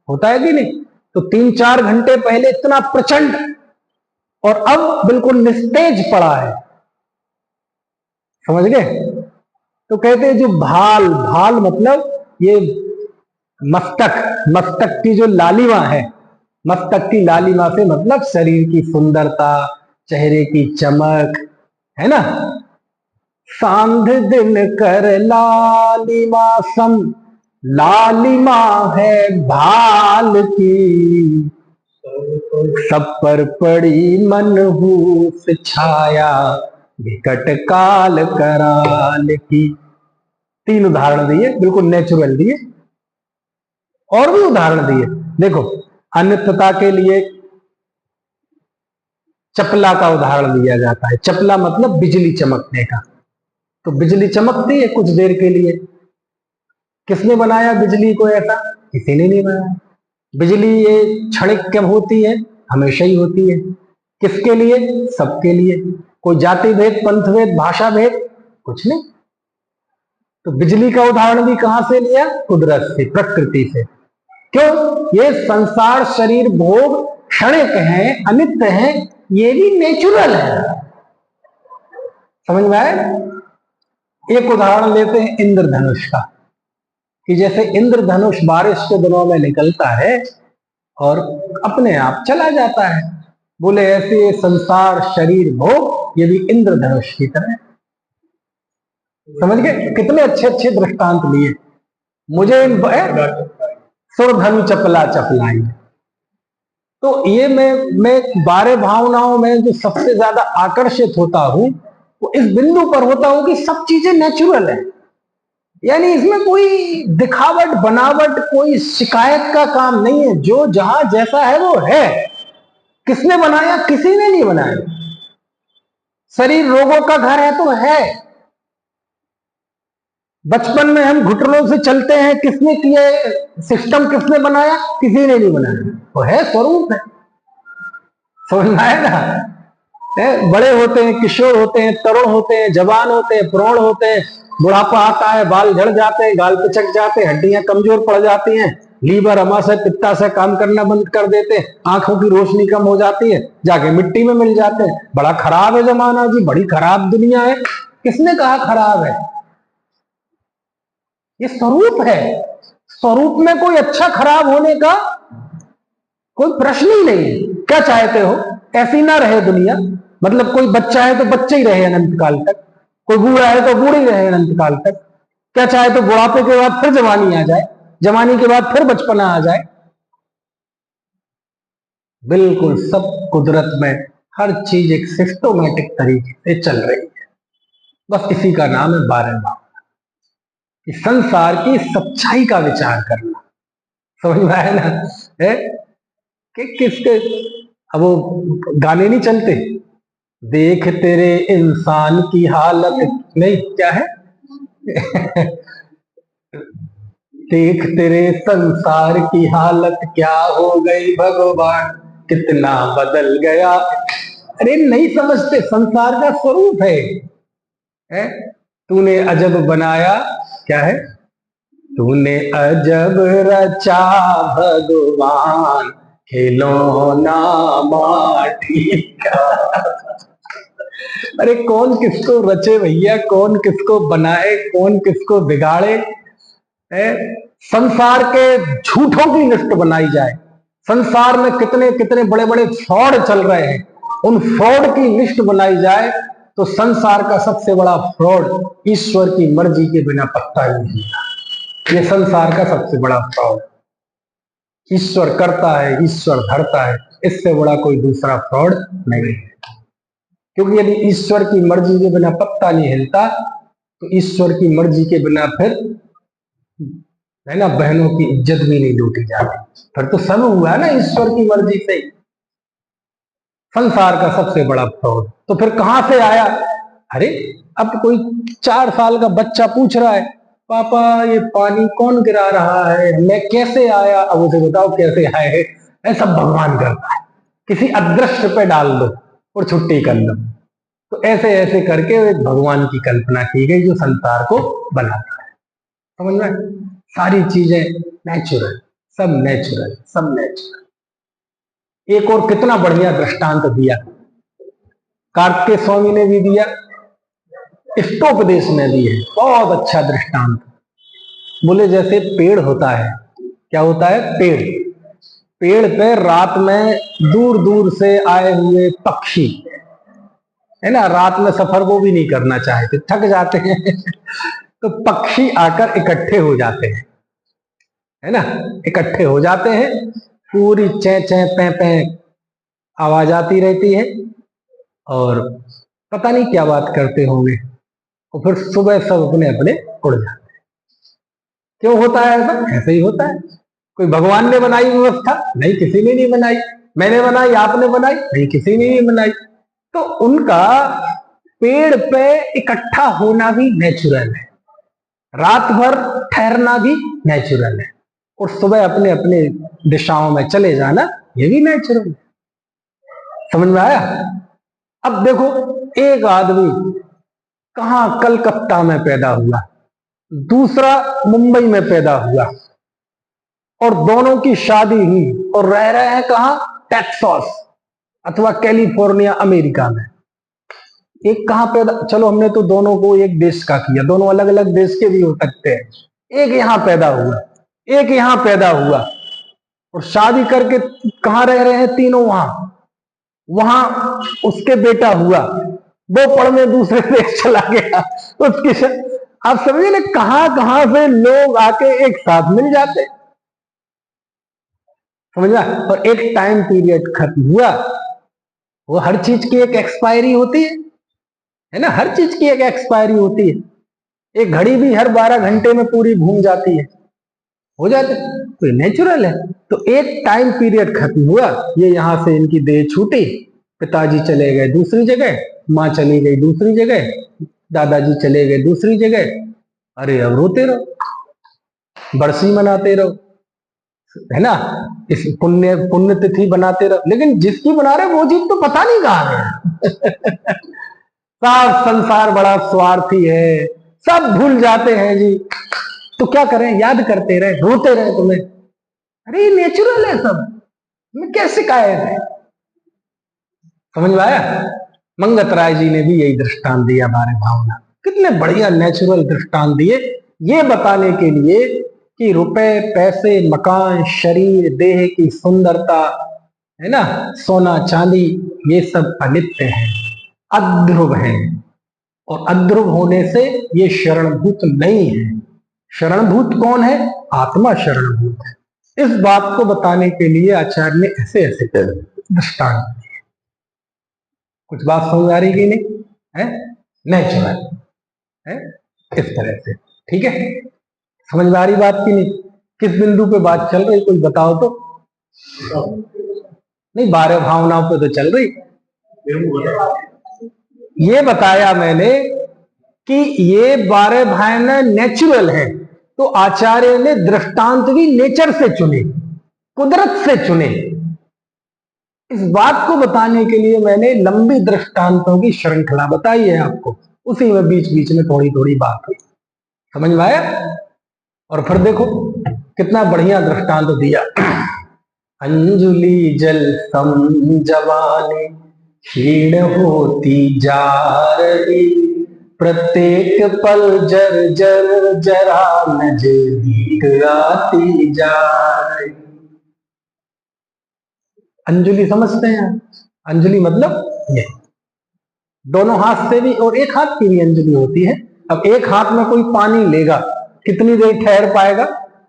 होता है कि नहीं। तो 3-4 घंटे पहले इतना प्रचंड, और अब बिल्कुल निस्तेज पड़ा है, समझ गए। तो कहते हैं जो भाल, भाल मतलब ये मस्तक, मस्तक की जो लालिमा है, मस्तक की लालिमा से मतलब शरीर की सुंदरता, चेहरे की चमक, है ना। सांध दिन कर लालिमा सम, लालिमा है भाल की। सब पर पड़ी मनहूस छाया, विकट काल कराल की। 3 उदाहरण दिए, बिल्कुल नेचुरल दिए। और भी उदाहरण दिए, देखो अन्यथा के लिए चपला का उदाहरण दिया जाता है। चपला मतलब बिजली चमकने का। तो बिजली चमकती है कुछ देर के लिए। किसने बनाया बिजली को ऐसा? किसी ने नहीं बनाया। बिजली ये क्षणिक कब होती है? हमेशा ही होती है। किसके लिए? सबके लिए। कोई जाति भेद, पंथ भेद, भाषा भेद कुछ नहीं। तो बिजली का उदाहरण भी कहां से लिया? कुदरत से, प्रकृति से। क्यों? ये संसार शरीर भोग क्षणिक है, अनित्य है, ये भी नेचुरल है। समझ में आए? एक उदाहरण लेते हैं इंद्रधनुष का, कि जैसे इंद्रधनुष बारिश के दिनों में निकलता है और अपने आप चला जाता है, बोले ऐसे संसार शरीर भोग ये भी इंद्रधनुष की तरह। समझ गए? कितने अच्छे अच्छे दृष्टांत लिए। मुझे सुरधनु चपला चपलाई। तो ये मैं बारे भावनाओं में जो सबसे ज्यादा आकर्षित होता हूं वो इस बिंदु पर होता हूं कि सब चीजें नेचुरल है, यानी इसमें कोई दिखावट बनावट कोई शिकायत का काम नहीं है। जो जहां जैसा है वो है। किसने बनाया? किसी ने नहीं बनाया। शरीर रोगों का घर है तो है। बचपन में हम घुटनों से चलते हैं, किसने किए? सिस्टम किसने बनाया? किसी ने नहीं बनाया। वो है, स्वरूप है। समझ में आया ना? बड़े होते हैं, किशोर होते हैं, तरुण होते हैं, जवान होते हैं, प्रौढ़ होते हैं, बुढ़ापा आता है, बाल झड़ जाते हैं, गाल पिचक जाते हैं, हड्डियां कमजोर पड़ जाती हैं, लीवर अमाशय पित्ताशय काम करना बंद कर देते हैं, आंखों की रोशनी कम हो जाती है, जाके मिट्टी में मिल जाते हैं। बड़ा खराब है जमाना जी, बड़ी खराब दुनिया है। किसने कहा खराब है? ये स्वरूप है। स्वरूप में कोई अच्छा खराब होने का कोई प्रश्न ही नहीं है। क्या चाहते हो? ऐसी ना रहे दुनिया। मतलब कोई बच्चा है तो बच्चा ही रहे अनंत काल तक, कोई बूढ़ा है तो बूढ़ा ही रहे अनंत काल तक। क्या चाहे तो बुढ़ापे के बाद फिर जवानी आ जाए, जवानी के बाद फिर बचपना आ जाए। बिल्कुल सब कुदरत में हर चीज एक सिस्टोमेटिक तरीके से चल रही है। बस इसी का नाम है बारहवां, कि संसार की सच्चाई का विचार करना। समझ में आया ना? है कि किसके अब वो गाने नहीं चलते, देख तेरे इंसान की हालत, नहीं क्या है देख तेरे संसार की हालत क्या हो गई भगवान, कितना बदल गया। अरे नहीं समझते, संसार का स्वरूप है? तूने अजब बनाया, क्या है? तूने अजब रचा भगवान, खिलौना माटी का। अरे कौन किसको रचे भैया, कौन किसको बनाए, कौन किसको बिगाड़े? संसार के झूठों की लिस्ट बनाई जाए। संसार में कितने कितने बड़े बड़े फ्रॉड चल रहे हैं, उन फ्रॉड की लिस्ट बनाई जाए तो संसार का सबसे बड़ा फ्रॉड ईश्वर की मर्जी के बिना पत्ता ही नहीं है। ये संसार का सबसे बड़ा फ्रॉड। ईश्वर करता है, ईश्वर धरता है, इससे बड़ा कोई दूसरा फ्रॉड नहीं है। क्योंकि यदि ईश्वर की मर्जी के बिना पत्ता नहीं हिलता तो ईश्वर की मर्जी के बिना फिर, है ना, बहनों की इज्जत भी नहीं लूटी जाती। फिर तो सब हुआ ना ईश्वर की मर्जी से। संसार का सबसे बड़ा फ्रॉड तो फिर कहां से आया? अरे अब कोई 4 साल का बच्चा पूछ रहा है, पापा ये पानी कौन गिरा रहा है, मैं कैसे आया? अब उसे बताओ कैसे आए। ऐसा भगवान करता है, किसी अदृश्य पे डाल दो और छुट्टी कर लो। तो ऐसे ऐसे करके एक भगवान की कल्पना की गई जो संसार को बनाता है। समझ में? सारी चीजें नेचुरल, सब नेचुरल, सब नेचुरल। एक और कितना बढ़िया दृष्टांत दिया कार्तिकेय स्वामी ने भी दिया, इष्टोपदेश में भी है, बहुत अच्छा दृष्टांत। बोले जैसे पेड़ होता है, क्या होता है? पेड़ पे रात में दूर दूर से आए हुए पक्षी, है ना, रात में सफर वो भी नहीं करना चाहते, थक जाते हैं तो पक्षी आकर इकट्ठे हो जाते हैं, है ना, इकट्ठे हो जाते हैं, पूरी चै चै पै पै आवाज आती रहती है और पता नहीं क्या बात करते होंगे, और फिर सुबह सब अपने अपने उड़ जाते हैं। क्यों होता है ऐसा? ऐसे ही होता है। कोई भगवान ने बनाई व्यवस्था? नहीं, किसी ने नहीं बनाई। मैंने बनाई, आपने बनाई? नहीं, किसी ने नहीं बनाई। तो उनका पेड़ पे इकट्ठा होना भी नेचुरल है, रात भर ठहरना भी नेचुरल है, और सुबह अपने अपने दिशाओं में चले जाना ये भी नेचुरल है। समझ में आया? अब देखो, एक आदमी कहां कलकत्ता में पैदा हुआ, दूसरा मुंबई में पैदा हुआ, और दोनों की शादी हुई और रह रहे हैं कहां? टेक्सास अथवा कैलिफोर्निया अमेरिका में। एक कहां पैदा, चलो हमने तो दोनों को एक देश का किया, दोनों अलग अलग देश के भी हो सकते हैं। एक यहां पैदा हुआ, एक यहां पैदा हुआ, और शादी करके कहां रह रहे हैं तीनों? वहां उसके बेटा हुआ, वो पढ़ने दूसरे देश चला गया, उसकी आप समझिए ना, कहां कहां से लोग आके एक साथ मिल जाते, समझा? और एक टाइम पीरियड खत्म हुआ, वो हर चीज की एक एक्सपायरी होती है ना, हर चीज की एक एक्सपायरी होती है। एक घड़ी भी हर 12 घंटे में पूरी घूम जाती है, हो जाते, तो नेचुरल है। तो एक टाइम पीरियड खत्म हुआ, ये यहां से इनकी देह छूटी, पिताजी चले गए दूसरी जगह, माँ चली गई दूसरी जगह, दादाजी चले गए दूसरी जगह। अरे अब रोते रहो, बरसी मनाते रहो, है ना, इस पुण्य पुण्य तिथि बनाते रहो, लेकिन जिसकी बना रहे वो चीज तो पता नहीं कहां है। सब संसार बड़ा स्वार्थी है, सब भूल जाते हैं जी, तो क्या करें, याद करते रहे, रोते रहे तुम्हें? अरे ये नेचुरल है सब, में क्या शिकायत है? समझ में आया? मंगत राय जी ने भी यही दृष्टांत दिया, बारे भावना, कितने बढ़िया नेचुरल दृष्टांत दिए, ये बताने के लिए कि रुपए पैसे मकान शरीर देह की सुंदरता, है ना, सोना चांदी, ये सब अनित्य है, अध्रुव है, और अध्रुव होने से ये शरणभूत नहीं है। शरणभूत कौन है? आत्मा शरणभूत है। इस बात को बताने के लिए आचार्य ने ऐसे ऐसे दृष्टांत दिए। कुछ बात समझ आ रही कि नहीं है? नेचुरल है इस तरह से, ठीक है? समझ में आ रही बात की नहीं? किस बिंदु पे बात चल रही, कोई बताओ तो। नहीं, 12 भावनाओं पे तो चल रही। ये बताया मैंने कि ये 12 भावना नेचुरल है, तो आचार्य ने दृष्टांत भी नेचर से चुने, कुदरत से चुने। इस बात को बताने के लिए मैंने लंबी दृष्टांतों की श्रृंखला बताई है आपको, उसी में बीच बीच में थोड़ी थोड़ी बात हुई। समझ में आया? और फिर देखो कितना बढ़िया दृष्टांत दिया। अंजुली जल सम जवानी क्षीण होती जा रही, प्रत्येक पल जर जर जरा नजदीक आती जा रही। अंजुली समझते हैं? अंजुली मतलब ये दोनों हाथ से भी, और एक हाथ की भी अंजुली होती है। अब एक हाथ में कोई पानी लेगा, कितनी देर ठहर पाएगा?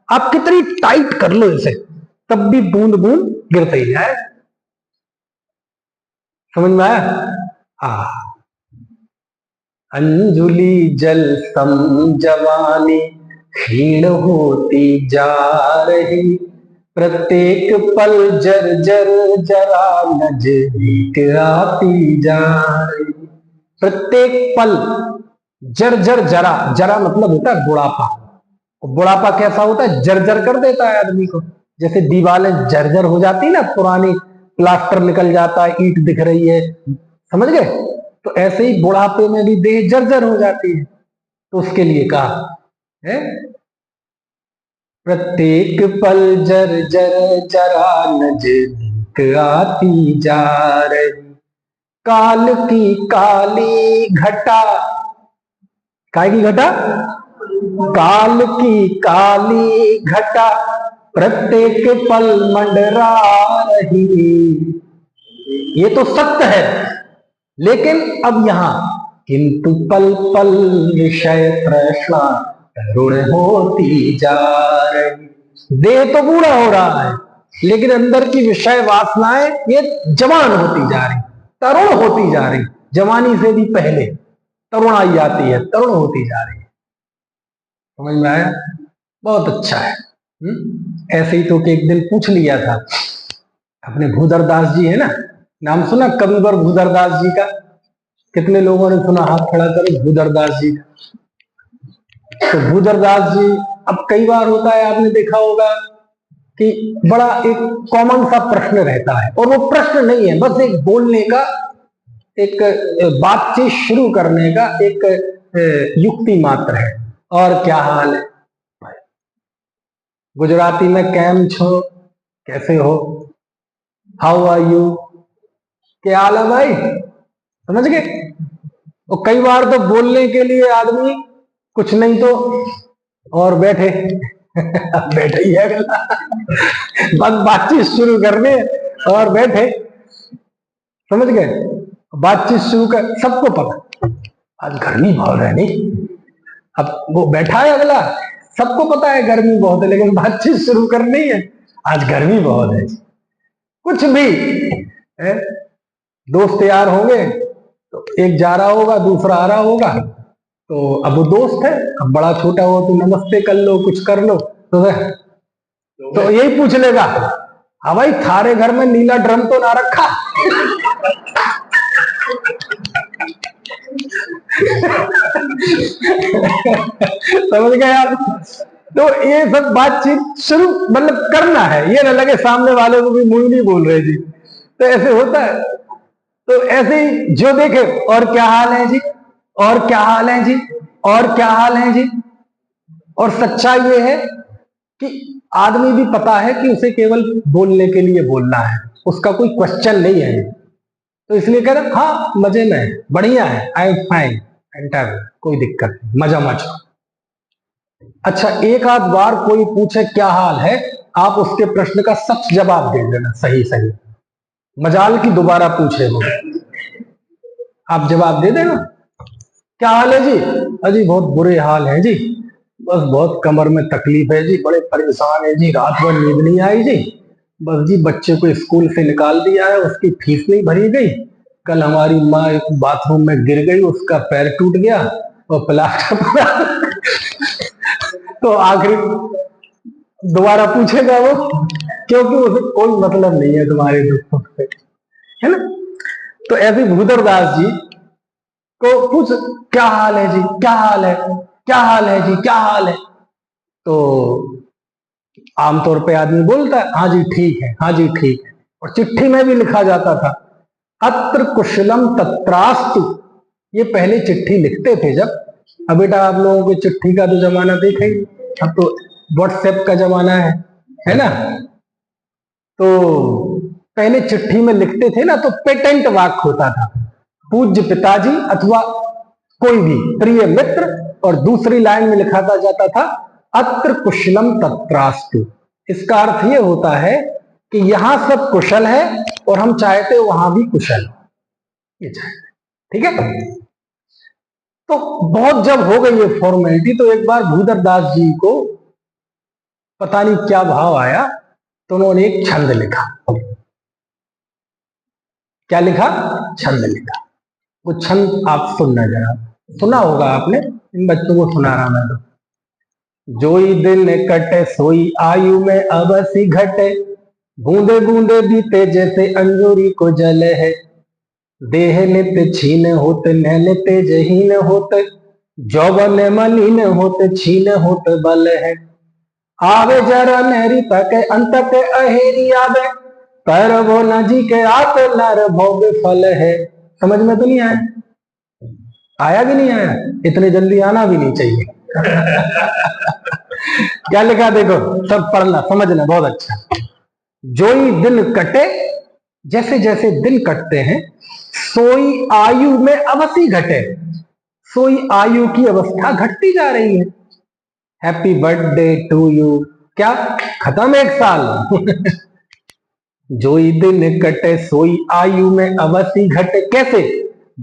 आप कितनी टाइट कर लो इसे, तब भी बूंद बूंद गिरते ही जाए। समझ में आया? अंजुली जल सम जवानी क्षीण होती जा रही, प्रत्येक पल जर जर जरा नजदीक आती जा रही। प्रत्येक पल जर जर जरा, जरा मतलब होता है बुढ़ापा। बुढ़ापा कैसा होता है? जर्जर कर देता है आदमी को, जैसे दीवारें जर्जर हो जाती ना, पुरानी प्लास्टर निकल जाता है, ईंट दिख रही है, समझ गए? तो ऐसे ही बुढ़ापे में भी देह जर्जर हो जाती है, तो उसके लिए कहा है प्रत्येक पल जर जर जरा नजदीक आती जा रही, काल की काली घटा, काय की घटा? काल की काली घटा प्रत्येक पल मंडरा रही। ये तो सत्य है, लेकिन अब यहां किंतु पल पल विषय तृष्णा तरुण होती जा रही। देह तो बूढ़ा हो रहा है, लेकिन अंदर की विषय वासनाएं ये जवान होती जा रही, तरुण होती जा रही। जवानी से भी पहले तरुणाई आती है, तरुण होती जा रही। समझ में आया? बहुत अच्छा है। ऐसे ही तो एक दिन पूछ लिया था अपने भूधरदास जी, है ना, नाम सुना कविवर भूधरदास जी का? कितने लोगों ने सुना? हाथ खड़ा करो। भूधरदास जी। तो भूधरदास जी, अब कई बार होता है, आपने देखा होगा कि बड़ा एक कॉमन सा प्रश्न रहता है, और वो प्रश्न नहीं है, बस एक बोलने का, एक बातचीत शुरू करने का एक युक्ति मात्र है। और क्या हाल है? गुजराती में कैम छो, कैसे हो, हाउ आर यू, क्या हाल है भाई, समझ गए? और कई बार तो बोलने के लिए आदमी कुछ नहीं तो और बैठे बैठे ही है बस बातचीत शुरू करने और बैठे, समझ गए? बातचीत शुरू कर, सबको पता आज गर्मी बहुत है नहीं, अब वो बैठा है अगला, सबको पता है गर्मी बहुत है, लेकिन बातचीत शुरू करनी है, आज गर्मी बहुत है। कुछ भी है? दोस्त यार होंगे तो एक जा रहा होगा, दूसरा आ रहा होगा, तो अब वो दोस्त है, अब बड़ा छोटा हो तो नमस्ते कर लो, कुछ कर लो, तो यही पूछ लेगा, हाँ भाई थारे घर में नीला ड्रम तो ना रखा समझ गए यार? तो ये सब बातचीत शुरू मतलब करना है, ये ना लगे सामने वाले को भी मुंह नहीं बोल रहे जी, तो ऐसे होता है। तो ऐसे ही जो देखे, और क्या हाल है जी, और क्या हाल है जी, और क्या हाल है जी। और सच्चाई ये है कि आदमी भी पता है कि उसे केवल बोलने के लिए बोलना है, उसका कोई क्वेश्चन नहीं है, तो इसलिए कह रहे हाँ मजे में, बढ़िया है, आई एम फाइन, एंटर, कोई दिक्कत नहीं, मजा मचो। अच्छा, एक आध बार कोई पूछे क्या हाल है, आप उसके प्रश्न का सच जवाब दे देना, सही सही, मजाल की दोबारा पूछे हो आप जवाब दे देना। क्या हाल है जी? अजी बहुत बुरे हाल है जी, बस बहुत कमर में तकलीफ है जी, बड़े परेशान है जी, रात भर नींद नहीं आई जी, बस जी बच्चे को स्कूल से निकाल दिया है, उसकी फीस नहीं भरी गई, कल हमारी माँ बाथरूम में गिर गई, उसका पैर टूट गया और प्लास्टर तो आखिरी दोबारा पूछेगा वो, क्योंकि उसे कोई मतलब नहीं है तुम्हारे दुखों से, है ना? तो ऐसे भूधरदास जी को पूछ, क्या हाल है जी, क्या हाल है, क्या हाल है जी, क्या हाल है, तो आमतौर पे आदमी बोलता है हाँ जी ठीक है, हाँ जी ठीक है, और चिट्ठी में भी लिखा जाता था अत्र कुशलम तत्रास्तु, ये पहले चिट्ठी लिखते थे जब, अब बेटा आप लोगों को चिट्ठी का तो जमाना देखा ही, अब तो व्हाट्सएप का जमाना है ना? तो पहले चिट्ठी में लिखते थे ना, तो पेटेंट वाक्य होता था, पूज्य पिताजी अथवा कोई भी प्रिय मित्र, और दूसरी लाइन में लिखा जाता था अत्र कुशलम तत्रास्तु। इसका अर्थ ये होता है कि यहां सब कुशल है और हम चाहते वहां भी कुशल हो, ये चाहते, ठीक है? तो बहुत जब हो गई ये फॉर्मेलिटी, तो एक बार भूधरदास जी को पता नहीं क्या भाव आया, तो उन्होंने एक छंद लिखा। क्या लिखा? छंद लिखा। वो छंद आप सुनना जरा, सुना होगा आपने, इन बच्चों को सुना रहा मैं तो। जोई दिन कटे सोई आयु में अवसी घटे, बूंदे बूंदे बीते जैसे अंजूरी को जल है, देह नित्य छीन होते नैन तेजहीन होते, जौवन मलिन होते छीन होते बल है, आवे जरा नहरी तके अंत के अहेरी आवे, पर वो न जी के आते नर भोग फल है। समझ में तो नहीं आया? आया भी नहीं आया? इतने जल्दी आना भी नहीं चाहिए क्या लिखा देखो, सब पढ़ना समझना, बहुत अच्छा। जोई दिन कटे, जैसे जैसे दिन कटते हैं, सोई आयु में अवसी घटे, सोई आयु की अवस्था घटती जा रही है। हैप्पी बर्थडे टू यू, क्या खत्म एक साल जोई दिन कटे सोई आयु में अवसी घटे, कैसे?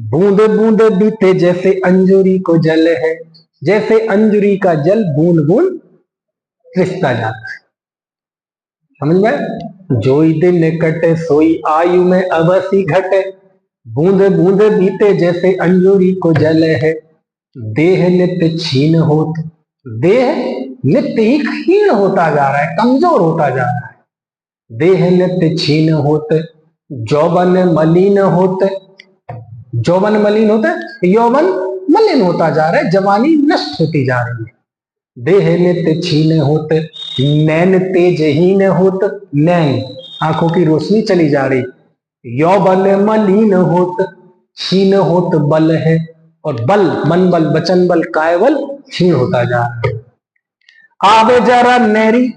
बूंदे बूंदे बीते जैसे अंजुरी को जल है, जैसे अंजुरी का जल बूंद बूंद रिसता जाता है। समझ में? जोई दिन कटे सोई आयु में अवसी घटे, बूंदे बूंदे बीते जैसे अंजुरी को जल है, देह नित्य छीन होत, देह नित्य ही क्षीण होता जा रहा है, कमजोर होता जा रहा है, देह नित्य छीन होते, जौवन मलिन होते, यौवन मलिन होता है, यौवन मलिन होता जा रहा है, जवानी नष्ट होती जा रही है। देह नित्य छीन होत, नैन तेजहीन होत, नैन आंखों की रोशनी चली जा रही। यौवन मलिन होत, छीन होत बल है, और बल, मन बल, वचन बल, काय बल छीन होता जा रहा है। आवे जरा नेरी,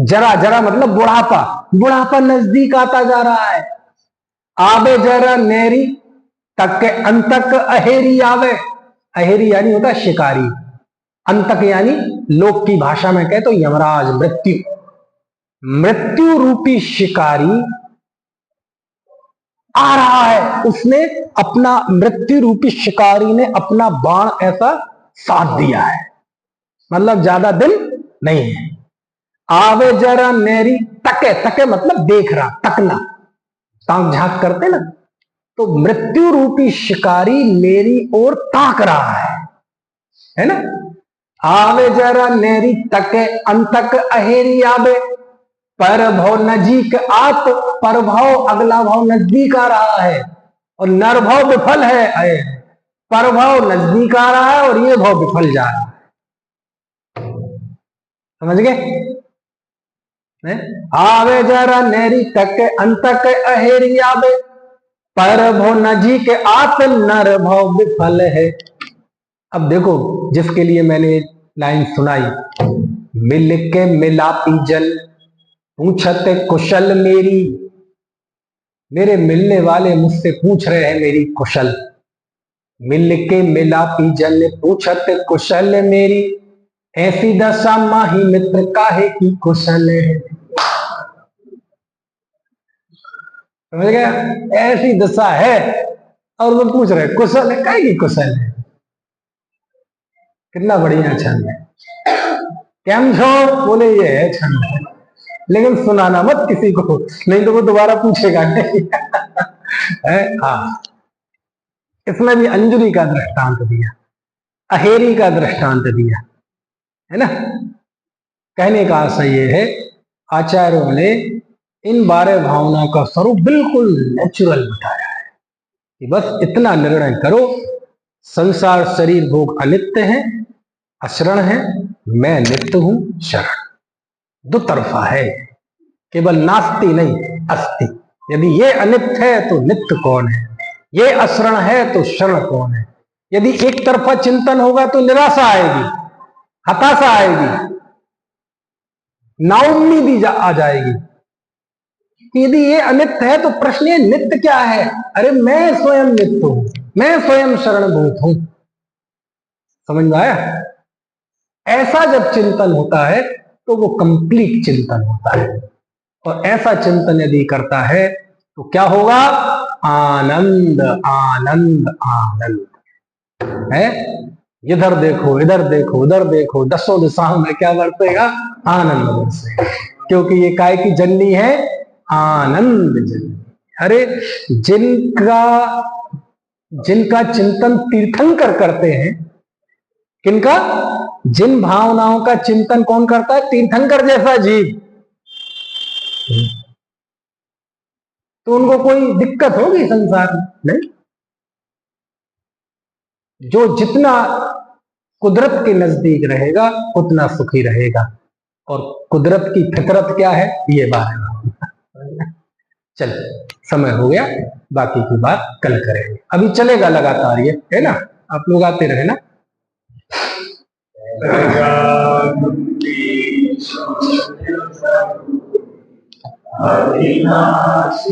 जरा जरा मतलब बुढ़ापा, बुढ़ापा नजदीक आता जा रहा है। आवे जरा नेरी, तक के अंतक अहेरी आवे, अहेरी यानी होता है शिकारी, अंतक यानी लोक की भाषा में कहे तो यमराज, मृत्यु, मृत्यु रूपी शिकारी आ रहा है। उसने अपना, मृत्यु रूपी शिकारी ने अपना बाण ऐसा साध दिया है, मतलब ज्यादा दिन नहीं है। आवे जरा नेरी, तके, तके मतलब देख रहा, तकना, ताक झांक करते ना, तो मृत्यु रूपी शिकारी मेरी ओर ताक रहा है ना। आवे जरा नेरी, तके अंतक अहेरी आवे, पर भाव नजीक आत, पर भाव अगला भाव नजदीक आ रहा है, और नर भाव विफल है, पर भाव नजदीक आ रहा है और ये भाव विफल जा रहा है। समझ गए? आवे जरा नेरी, तक अंतक अहेरी आवे, पर भाव नजीक आत, नर भाव विफल है। अब देखो, जिसके लिए मैंने लाइन सुनाई, मिल के मिलापी जल, पूछत कुशल मेरी, मेरे मिलने वाले मुझसे पूछ रहे हैं मेरी कुशल। मिल के मिलापी जल, पूछत कुशल मेरी, ऐसी दशा माही मित्र काहे की कुशल है। समझ गया? ऐसी दशा है और वो पूछ रहे कुशल है, काहे की कुशल है। कितना बढ़िया छंद है। केम छो, बोले ये है छंद, लेकिन सुनाना मत किसी को, नहीं तो वो दोबारा पूछेगा नहीं। हाँ, इसमें भी अंजलि का दृष्टांत दिया, अहेरी का दृष्टांत दिया, है ना। कहने का आशय ये है, आचार्यों ने इन 12 भावनाओं का स्वरूप बिल्कुल नेचुरल बताया है कि बस इतना निर्णय करो, संसार शरीर भोग अनित्य है, अशरण है, मैं नित्य हूं शरण। दो तरफा है, केवल नास्ति नहीं अस्ति। यदि ये अनित्य है तो नित्य कौन है, ये अशरण है तो शरण कौन है। यदि एक तरफा चिंतन होगा तो निराशा आएगी, हताशा आएगी, नाउम्मीदी आ जाएगी। यदि ये अनित्य है तो प्रश्न ये नित्य क्या है। अरे मैं स्वयं नित्य हूं, मैं स्वयं शरणभूत हूं। समझ में आया? ऐसा जब चिंतन होता है तो वो कंप्लीट चिंतन होता है, और ऐसा चिंतन यदि करता है तो क्या होगा? आनंद आनंद आनंद है। इधर देखो, इधर देखो, उधर देखो, दसों दिशाओं में क्या बरसेगा? आनंद बरसेगा, क्योंकि ये काय की जननी है? आनंद जननी। अरे जिनका चिंतन तीर्थंकर करते हैं, किनका? जिन भावनाओं का चिंतन कौन करता है? तीर्थंकर जैसा जीव। तो उनको कोई दिक्कत होगी संसार में? नहीं। जो जितना कुदरत के नजदीक रहेगा उतना सुखी रहेगा, और कुदरत की फितरत क्या है? ये बात है। चल, समय हो गया, बाकी की बात कल करेंगे। अभी चलेगा लगातार ये, है ना। आप लोग आते रहे ना।